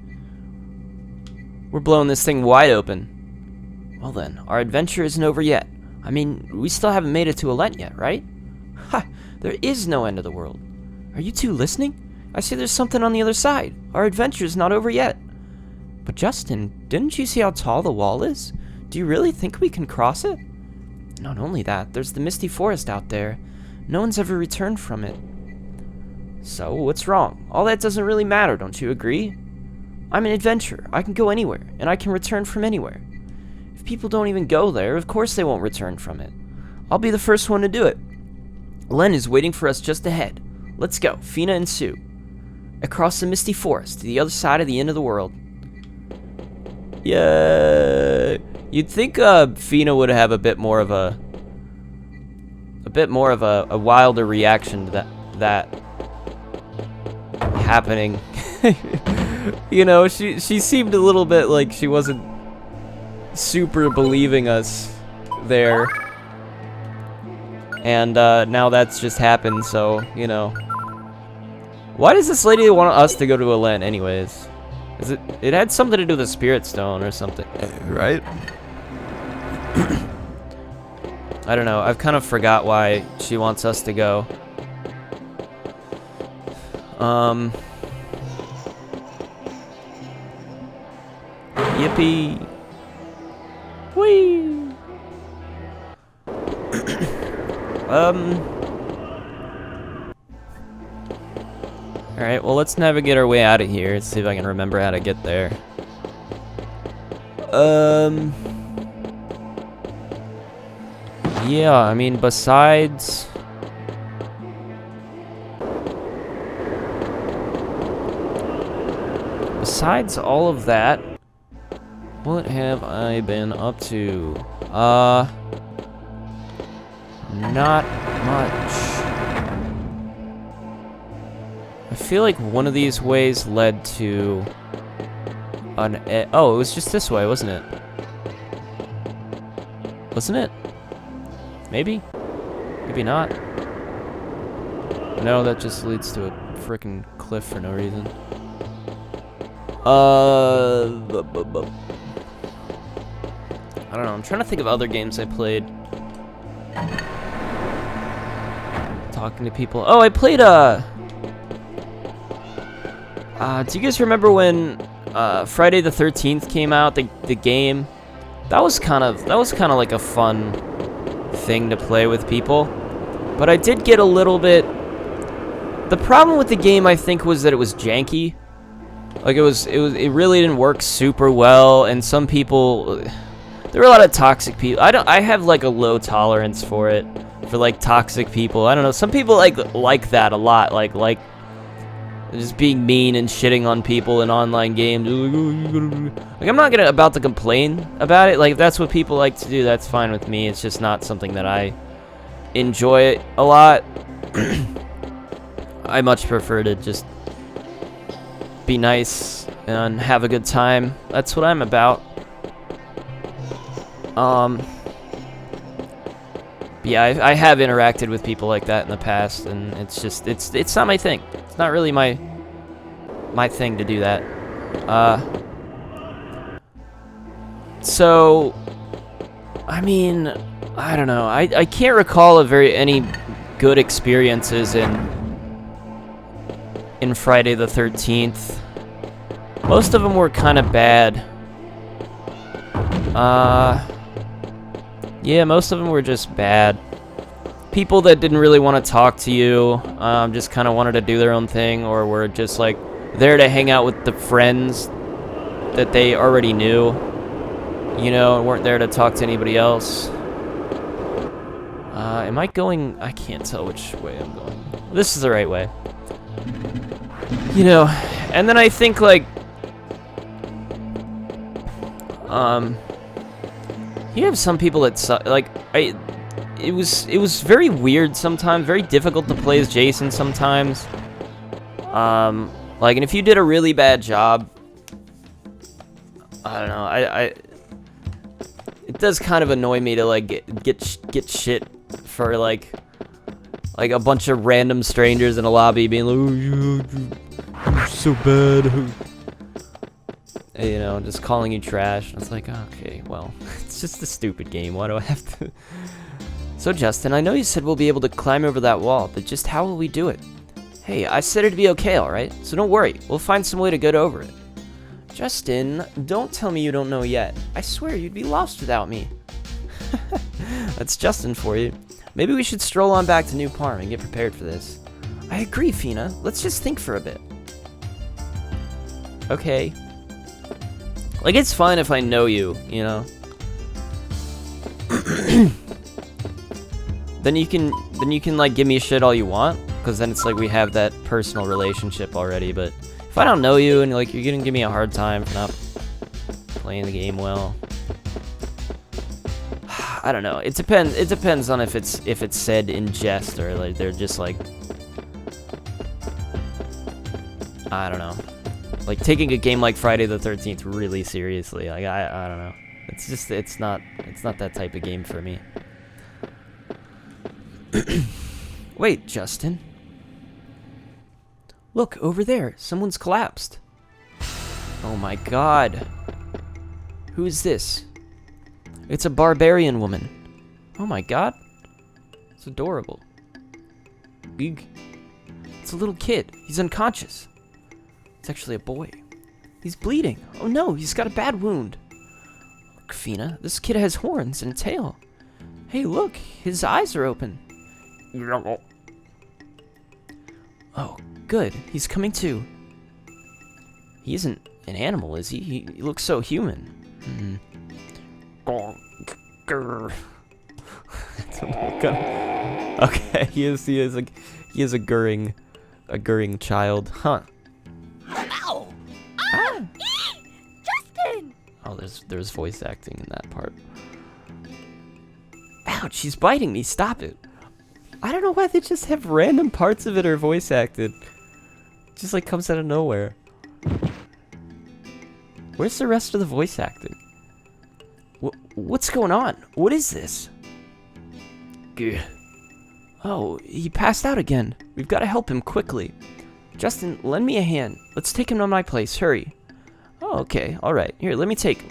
We're blowing this thing wide open. Well then, our adventure isn't over yet. I mean, we still haven't made it to Alent yet, right? Ha! There is no end of the world. Are you two listening? I see there's something on the other side. Our adventure's not over yet. But Justin, didn't you see how tall the wall is? Do you really think we can cross it? Not only that, there's the misty forest out there. No one's ever returned from it. So, what's wrong? All that doesn't really matter, don't you agree? I'm an adventurer. I can go anywhere, and I can return from anywhere. If people don't even go there, of course they won't return from it. I'll be the first one to do it. Len is waiting for us just ahead. Let's go, Fina and Sue. Across the misty forest to the other side of the end of the world. Yay! You'd think Fina would have a bit more of a wilder reaction to that happening. You know, she seemed a little bit like she wasn't super believing us there. And now that's just happened, so, you know. Why does this lady want us to go to Alent anyways? It had something to do with the Spirit Stone or something, right? I don't know. I've kind of forgot why she wants us to go. Yippee. Whee. Alright, well, let's navigate our way out of here. Let's see if I can remember how to get there. Yeah, I mean, besides all of that, what have I been up to? Not much. I feel like one of these ways led to an oh, it was just this way, wasn't it? Wasn't it? Maybe? Maybe not. No, that just leads to a freaking cliff for no reason. I don't know. I'm trying to think of other games I played. Talking to people. Oh, I played do you guys remember when Friday the 13th came out, the game? That was kind of like a fun thing to play with people. But I did get a little bit. The problem with the game, I think, was that it was janky. Like it really didn't work super well, and some people, there were a lot of toxic people. I have like a low tolerance for it, for like toxic people. I don't know. Some people like that a lot, like just being mean and shitting on people in online games. Like, I'm not about to complain about it. Like, if that's what people like to do, that's fine with me. It's just not something that I enjoy a lot. I much prefer to just be nice and have a good time. That's what I'm about. Yeah, I have interacted with people like that in the past, and it's just it's not my thing. It's not really my thing to do that. So I mean, I don't know. I can't recall any good experiences in Friday the 13th. Most of them were kind of bad. Yeah, most of them were just bad. People that didn't really want to talk to you, just kind of wanted to do their own thing, or were just like there to hang out with the friends that they already knew, you know, and weren't there to talk to anybody else. Am I going? I can't tell which way I'm going. This is the right way. You know, and then I think like, you have some people that like, it was very weird sometimes, very difficult to play as Jason sometimes. Like, and if you did a really bad job, I don't know, it does kind of annoy me to like get shit for like a bunch of random strangers in a lobby being like, oh, you're so bad. You know, just calling you trash. And it's like, okay, well, it's just a stupid game. Why do I have to? So, Justin, I know you said we'll be able to climb over that wall, but just how will we do it? Hey, I said it'd be okay, alright? So don't worry. We'll find some way to get over it. Justin, don't tell me you don't know yet. I swear you'd be lost without me. That's Justin for you. Maybe we should stroll on back to New Parm and get prepared for this. I agree, Fina. Let's just think for a bit. Okay. Like, it's fine if I know you, you know? Then you can like give me shit all you want, because then it's like we have that personal relationship already. But if I don't know you and like you're gonna give me a hard time for not playing the game well, I don't know. It depends on if it's said in jest or like they're just like, I don't know, like taking a game like Friday the 13th really seriously. Like I don't know. It's just it's not that type of game for me. Wait, Justin. Look, over there. Someone's collapsed. Oh my god. Who is this? It's a barbarian woman. Oh my god. It's adorable. Gig. It's a little kid. He's unconscious. It's actually a boy. He's bleeding. Oh no, he's got a bad wound. Look, Fina, this kid has horns and a tail. Hey, look, his eyes are open. Oh, good. He's coming to. He isn't an animal, is he? He looks so human. Okay, he is a gurring child, huh? Ow! Ah! Justin! Oh, there's voice acting in that part. Ouch, she's biting me, stop it. I don't know why they just have random parts of it are voice acted. It just like comes out of nowhere. Where's the rest of the voice acting? What's going on? What is this? Gah. Oh, he passed out again. We've got to help him quickly. Justin, lend me a hand. Let's take him to my place. Hurry. Oh, okay. All right. Here, let me take him.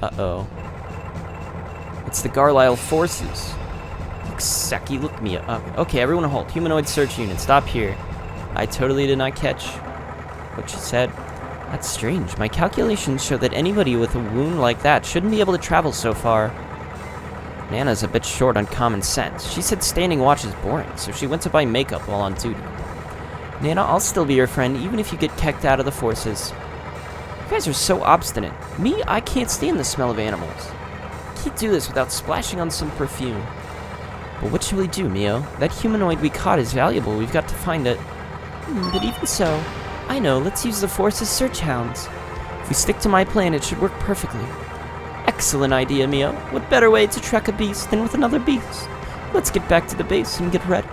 Uh-oh. It's the Garlisle forces. Look, Seki, look me up. Okay, everyone hold. Humanoid search unit, stop here. I totally did not catch what she said. That's strange. My calculations show that anybody with a wound like that shouldn't be able to travel so far. Nana's a bit short on common sense. She said standing watch is boring, so she went to buy makeup while on duty. Nana, I'll still be your friend, even if you get kicked out of the forces. You guys are so obstinate. Me, I can't stand the smell of animals. I can't do this without splashing on some perfume. But what should we do, Mio? That humanoid we caught is valuable. We've got to find it. But even so, I know. Let's use the Force's search hounds. If we stick to my plan, it should work perfectly. Excellent idea, Mio. What better way to track a beast than with another beast? Let's get back to the base and get ready.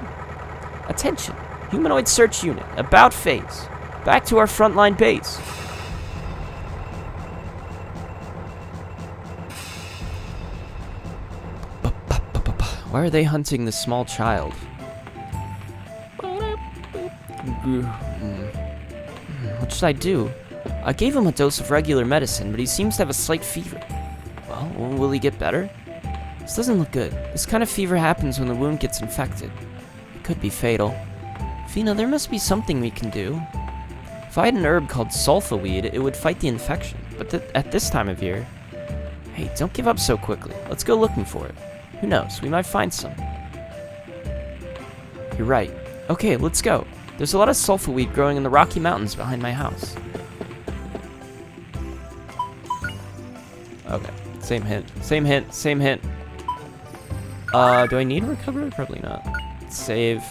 Attention. Humanoid search unit. About phase. Back to our frontline base. Why are they hunting this small child? What should I do? I gave him a dose of regular medicine, but he seems to have a slight fever. Well, will he get better? This doesn't look good. This kind of fever happens when the wound gets infected. It could be fatal. Fina, there must be something we can do. If I had an herb called sulfa weed, it would fight the infection. But at this time of year... Hey, don't give up so quickly. Let's go looking for it. Who knows? We might find some. You're right. Okay, let's go. There's a lot of sulfa weed growing in the Rocky Mountains behind my house. Okay. Same hint. Same hint. Same hint. Do I need recovery? Probably not. Save.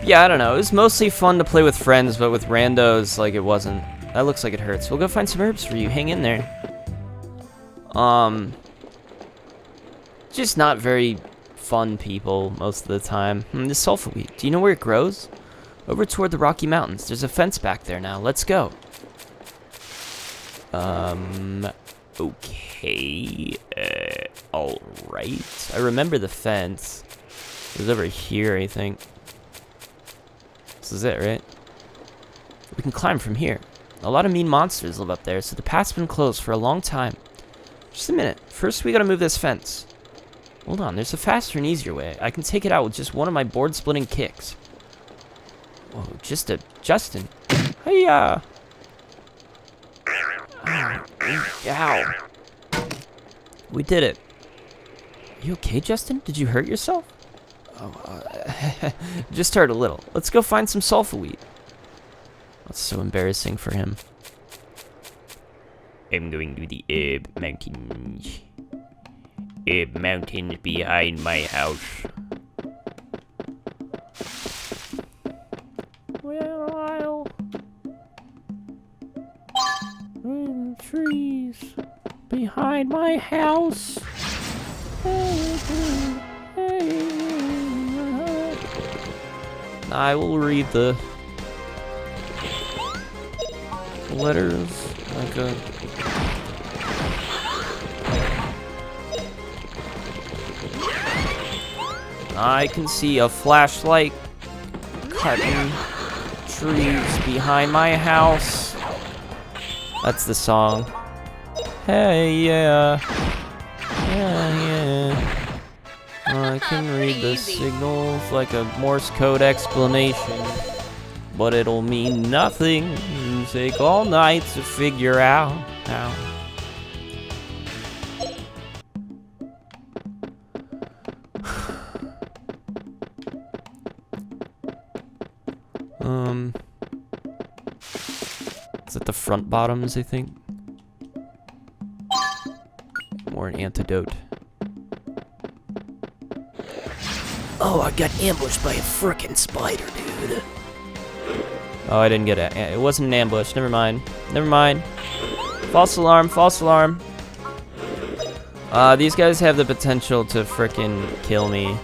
Yeah, I don't know. It was mostly fun to play with friends, but with randos, like, it wasn't. That looks like it hurts. We'll go find some herbs for you. Hang in there. Just not very fun people most of the time. This sulfa weed. Do you know where it grows? Over toward the Rocky Mountains. There's a fence back there now. Let's go. Okay. Alright. I remember the fence. It was over here, I think. This is it, right? We can climb from here. A lot of mean monsters live up there, so the path's been closed for a long time. Just a minute. First, we gotta move this fence. Hold on, there's a faster and easier way. I can take it out with just one of my board-splitting kicks. Whoa, Justin. Hiya! Ow. We did it. You okay, Justin? Did you hurt yourself? Oh, just hurt a little. Let's go find some sulfa weed. That's so embarrassing for him. I'm going to the Herb Mountains. Herb Mountains behind my house. Well, in the trees behind my house. I will read the letters like a... I can see a flashlight cutting trees behind my house. That's the song. Hey, yeah. Yeah. I can read the signals like a Morse code explanation, but it'll mean nothing. It'll take all night to figure out how. Is it the front bottoms, I think? Or an antidote. Oh, I got ambushed by a frickin' spider, dude. Oh, I didn't get it. It wasn't an ambush. Never mind. Never mind. False alarm, false alarm. These guys have the potential to frickin' kill me.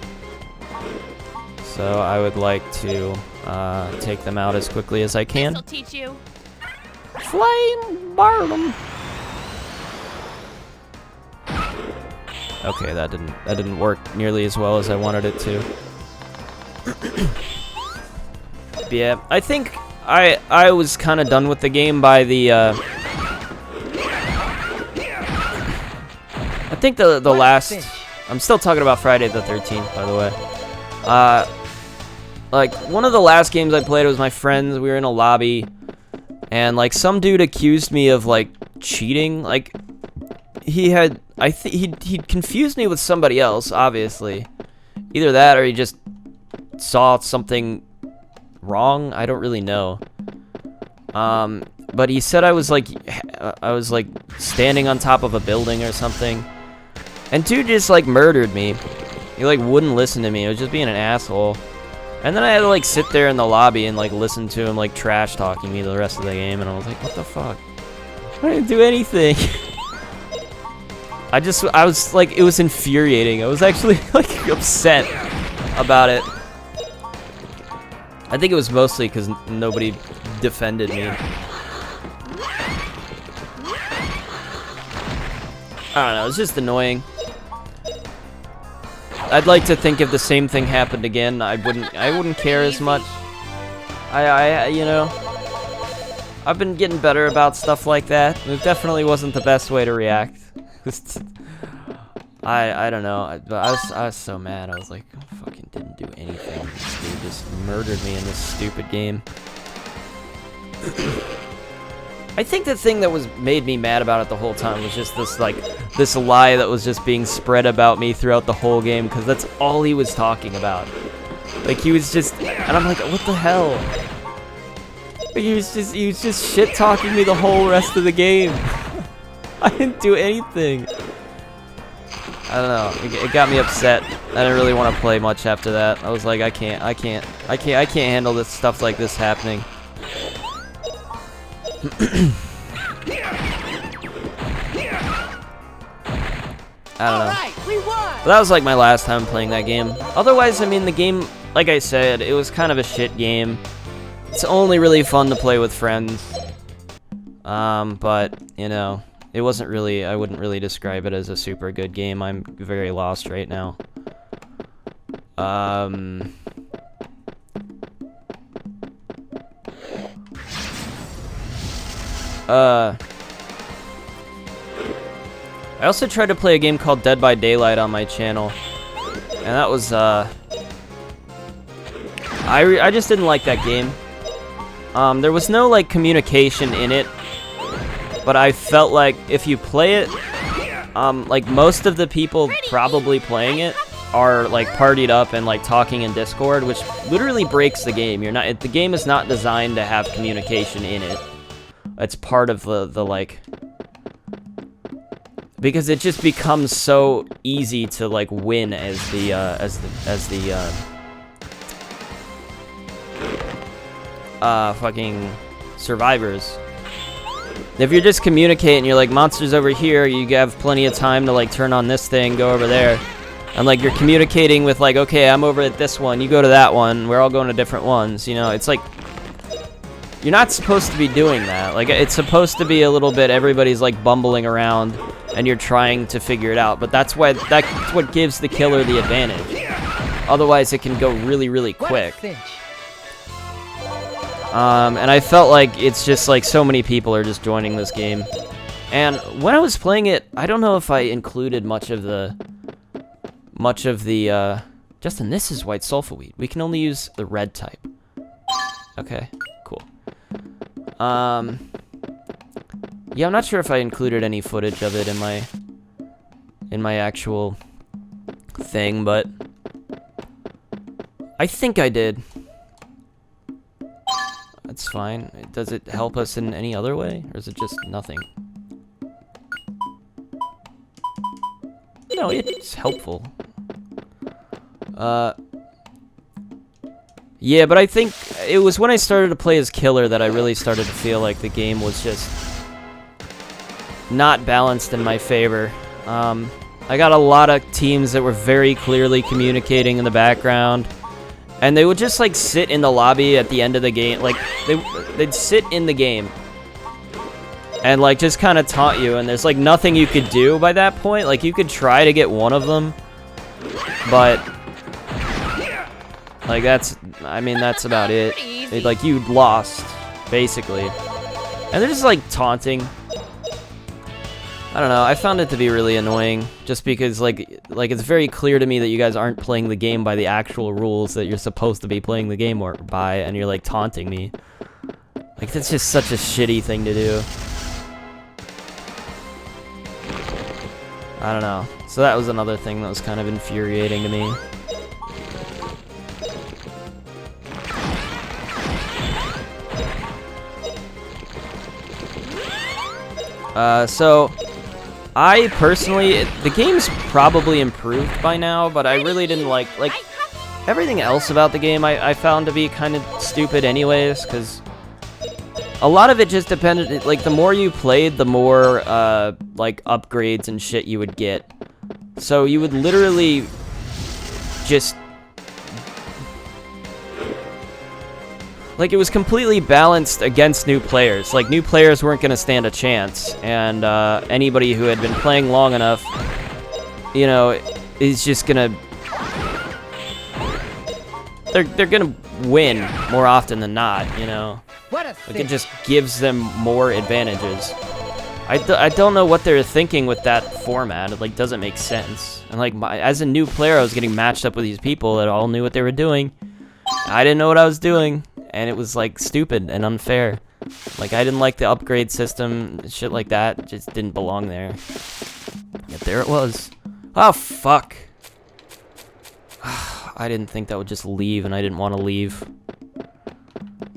So I would like to take them out as quickly as I can. This'll teach you. Flame Barnum. Okay, that didn't work nearly as well as I wanted it to. Yeah, I think I was kind of done with the game by the I think the last. I'm still talking about Friday the 13th, by the way. Like one of the last games I played was my friends. We were in a lobby, and like some dude accused me of like cheating. Like he'd confused me with somebody else, obviously. Either that or he just saw something wrong. I don't really know. But he said I was like standing on top of a building or something. And dude just like murdered me. He like wouldn't listen to me. He was just being an asshole. And then I had to like sit there in the lobby and like listen to him like trash talking me the rest of the game, and I was like, what the fuck? I didn't do anything. I was like, it was infuriating. I was actually like upset about it. I think it was mostly because nobody defended me. I don't know, it's just annoying. I'd like to think if the same thing happened again, I wouldn't care as much. You know, I've been getting better about stuff like that. It definitely wasn't the best way to react. I don't know. I was so mad. I was like, I fucking didn't do anything. This dude just murdered me in this stupid game. I think the thing that made me mad about it the whole time was just this lie that was just being spread about me throughout the whole game, because that's all he was talking about. Like he was just, and I'm like, what the hell? Like, he was just shit talking me the whole rest of the game. I didn't do anything. I don't know. It got me upset. I didn't really want to play much after that. I was like, I can't handle this stuff like this happening. I don't know. But that was like my last time playing that game. Otherwise, I mean, the game, like I said, it was kind of a shit game. It's only really fun to play with friends. But, you know, it wasn't really, I wouldn't really describe it as a super good game. I'm very lost right now. I also tried to play a game called Dead by Daylight on my channel, and that was, I just didn't like that game. There was no, like, communication in it, but I felt like if you play it, like, most of the people probably playing it are, like, partied up and, like, talking in Discord, which literally breaks the game. The game is not designed to have communication in it. It's part of the like, because it just becomes so easy to like win as the fucking survivors. If you're just communicating, you're like, monsters over here, you have plenty of time to like turn on this thing, go over there, and like you're communicating with like, okay, I'm over at this one, you go to that one, we're all going to different ones, you know. It's like, you're not supposed to be doing that. Like, it's supposed to be a little bit, everybody's like bumbling around and you're trying to figure it out, but that's what gives the killer the advantage. Otherwise, it can go really, really What a quick. cinch. And I felt like it's just like so many people are just joining this game. And when I was playing it, I don't know if I included much of the, Justin, this is white sulfurweed. We can only use the red type. Okay, cool. Yeah, I'm not sure if I included any footage of it in my actual thing, but I think I did. That's fine. Does it help us in any other way, or is it just nothing? No, it's helpful. Yeah, but I think it was when I started to play as Killer that I really started to feel like the game was just not balanced in my favor. I got a lot of teams that were very clearly communicating in the background, and they would just like sit in the lobby at the end of the game, like they'd sit in the game and like just kind of taunt you, and there's like nothing you could do by that point. Like you could try to get one of them, but like that's about it. Like you lost basically, and they're just like taunting. I don't know, I found it to be really annoying, just because, like it's very clear to me that you guys aren't playing the game by the actual rules that you're supposed to be playing the game by, and you're, like, taunting me. Like, that's just such a shitty thing to do. I don't know. So that was another thing that was kind of infuriating to me. So I personally, the game's probably improved by now, but I really didn't like everything else about the game I found to be kind of stupid anyways, because a lot of it just depended, like the more you played, the more like upgrades and shit you would get. So you would literally just like, it was completely balanced against new players. Like, new players weren't going to stand a chance, and anybody who had been playing long enough, you know, is just going to... They're going to win more often than not, you know? Like, it just gives them more advantages. I don't know what they're thinking with that format. It, like, doesn't make sense. And, like, as a new player, I was getting matched up with these people that all knew what they were doing. I didn't know what I was doing. And it was, like, stupid and unfair. Like, I didn't like the upgrade system, shit like that. It just didn't belong there. Yet there it was. Oh, fuck. I didn't think that would just leave, and I didn't want to leave.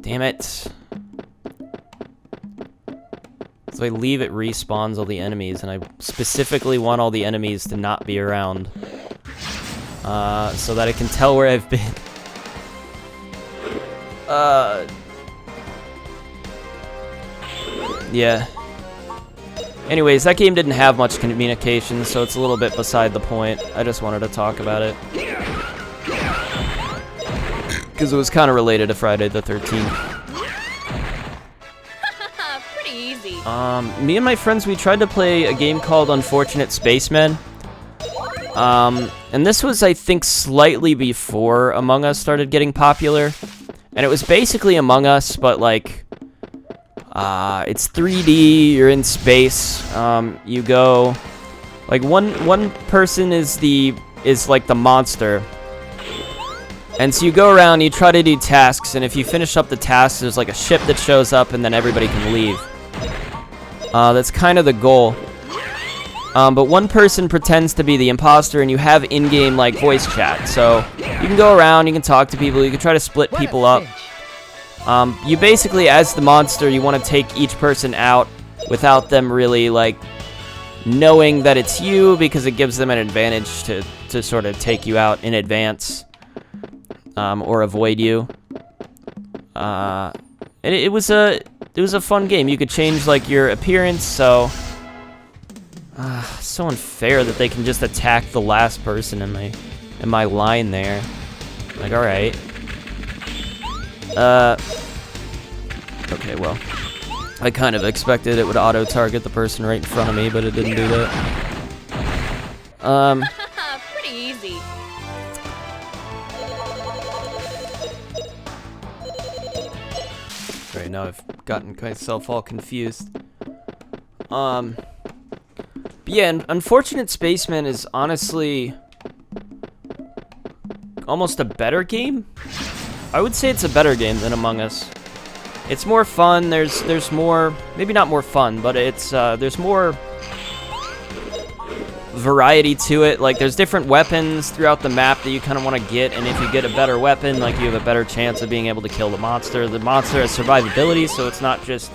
Damn it. So I leave, it respawns all the enemies, and I specifically want all the enemies to not be around. So that I can tell where I've been. Yeah. Anyways, that game didn't have much communication, so it's a little bit beside the point. I just wanted to talk about it. Because it was kind of related to Friday the 13th. Pretty easy. Me and my friends, we tried to play a game called Unfortunate Spacemen. And this was, I think, slightly before Among Us started getting popular. And it was basically Among Us, but like, it's 3D, you're in space, you go, like, one person is like the monster. And so you go around, you try to do tasks, and if you finish up the tasks, there's like a ship that shows up, and then everybody can leave. That's kind of the goal. But one person pretends to be the imposter, and you have in-game, like, voice chat. So you can go around, you can talk to people, you can try to split people up. You basically, as the monster, you want to take each person out without them really, like, knowing that it's you, because it gives them an advantage to sort of take you out in advance, or avoid you. It was a fun game. You could change, like, your appearance, so... so unfair that they can just attack the last person in my line there. Like, alright. Okay, well. I kind of expected it would auto-target the person right in front of me, but it didn't do that. Pretty easy. now I've gotten myself all confused. But yeah, and Unfortunate Spaceman is honestly almost a better game. I would say it's a better game than Among Us. It's more fun. There's more, maybe not more fun, but it's there's more variety to it. Like, there's different weapons throughout the map that you kind of want to get, and if you get a better weapon, like, you have a better chance of being able to kill the monster. The monster has survivability, so it's not just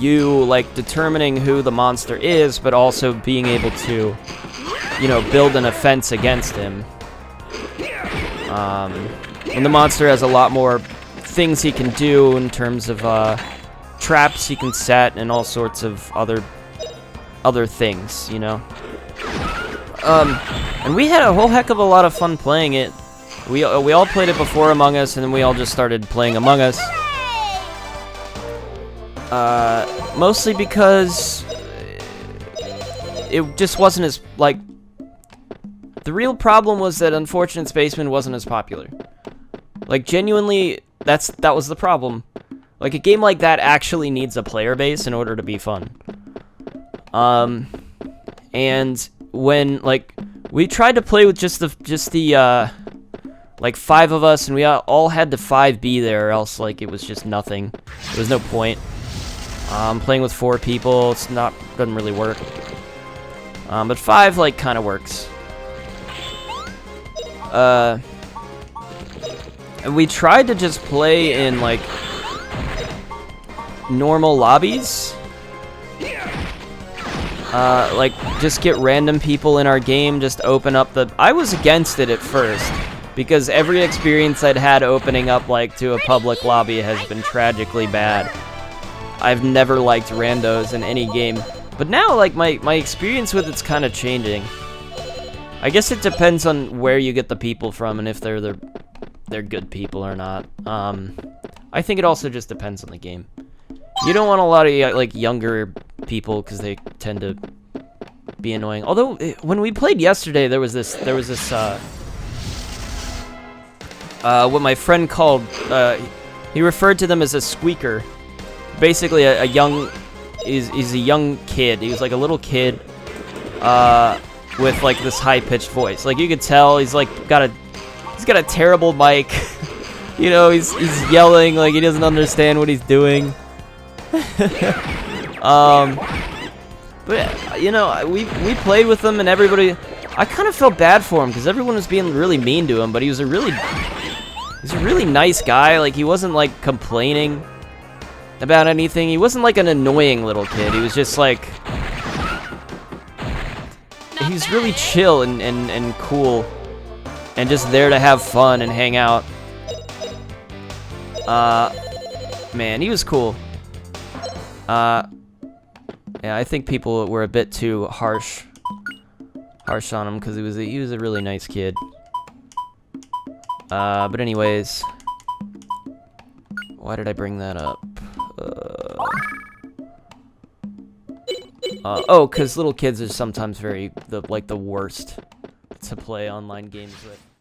you, like, determining who the monster is, but also being able to, you know, build an offense against him. And the monster has a lot more things he can do in terms of traps he can set and all sorts of other things, you know. And we had a whole heck of a lot of fun playing it. We all played it before Among Us, and then we all just started playing Among Us. Mostly because it just wasn't as, like, the real problem was that Unfortunate Spaceman wasn't as popular. Like, genuinely, that was the problem. Like, a game like that actually needs a player base in order to be fun. And when, like, we tried to play with just the like, 5 of us, and we all had to 5 be there, or else, like, it was just nothing. There was no point. Playing with 4 people, doesn't really work. But 5, like, kind of works. And we tried to just play in, like, normal lobbies. Like, just get random people in our game, just open up the... I was against it at first, because every experience I'd had opening up, like, to a public lobby has been tragically bad. I've never liked randos in any game. But now, like, my experience with it's kind of changing. I guess it depends on where you get the people from and if they're good people or not. I think it also just depends on the game. You don't want a lot of, like, younger people because they tend to be annoying. Although when we played yesterday, there was this what my friend called, he referred to them as a squeaker. Basically he's a young kid. He was like a little kid with, like, this high-pitched voice. Like, you could tell he's got a terrible mic. You know, he's yelling like he doesn't understand what he's doing. But, you know, we played with him, and everybody... I kind of felt bad for him, because everyone was being really mean to him, but he's a really nice guy. Like, he wasn't, like, complaining about anything. He wasn't, like, an annoying little kid. He was just, like... He's really chill and cool, and just there to have fun and hang out. Man, he was cool. Yeah, I think people were a bit too harsh on him because he was a really nice kid. But anyways, why did I bring that up? Oh, because little kids are sometimes the worst to play online games with.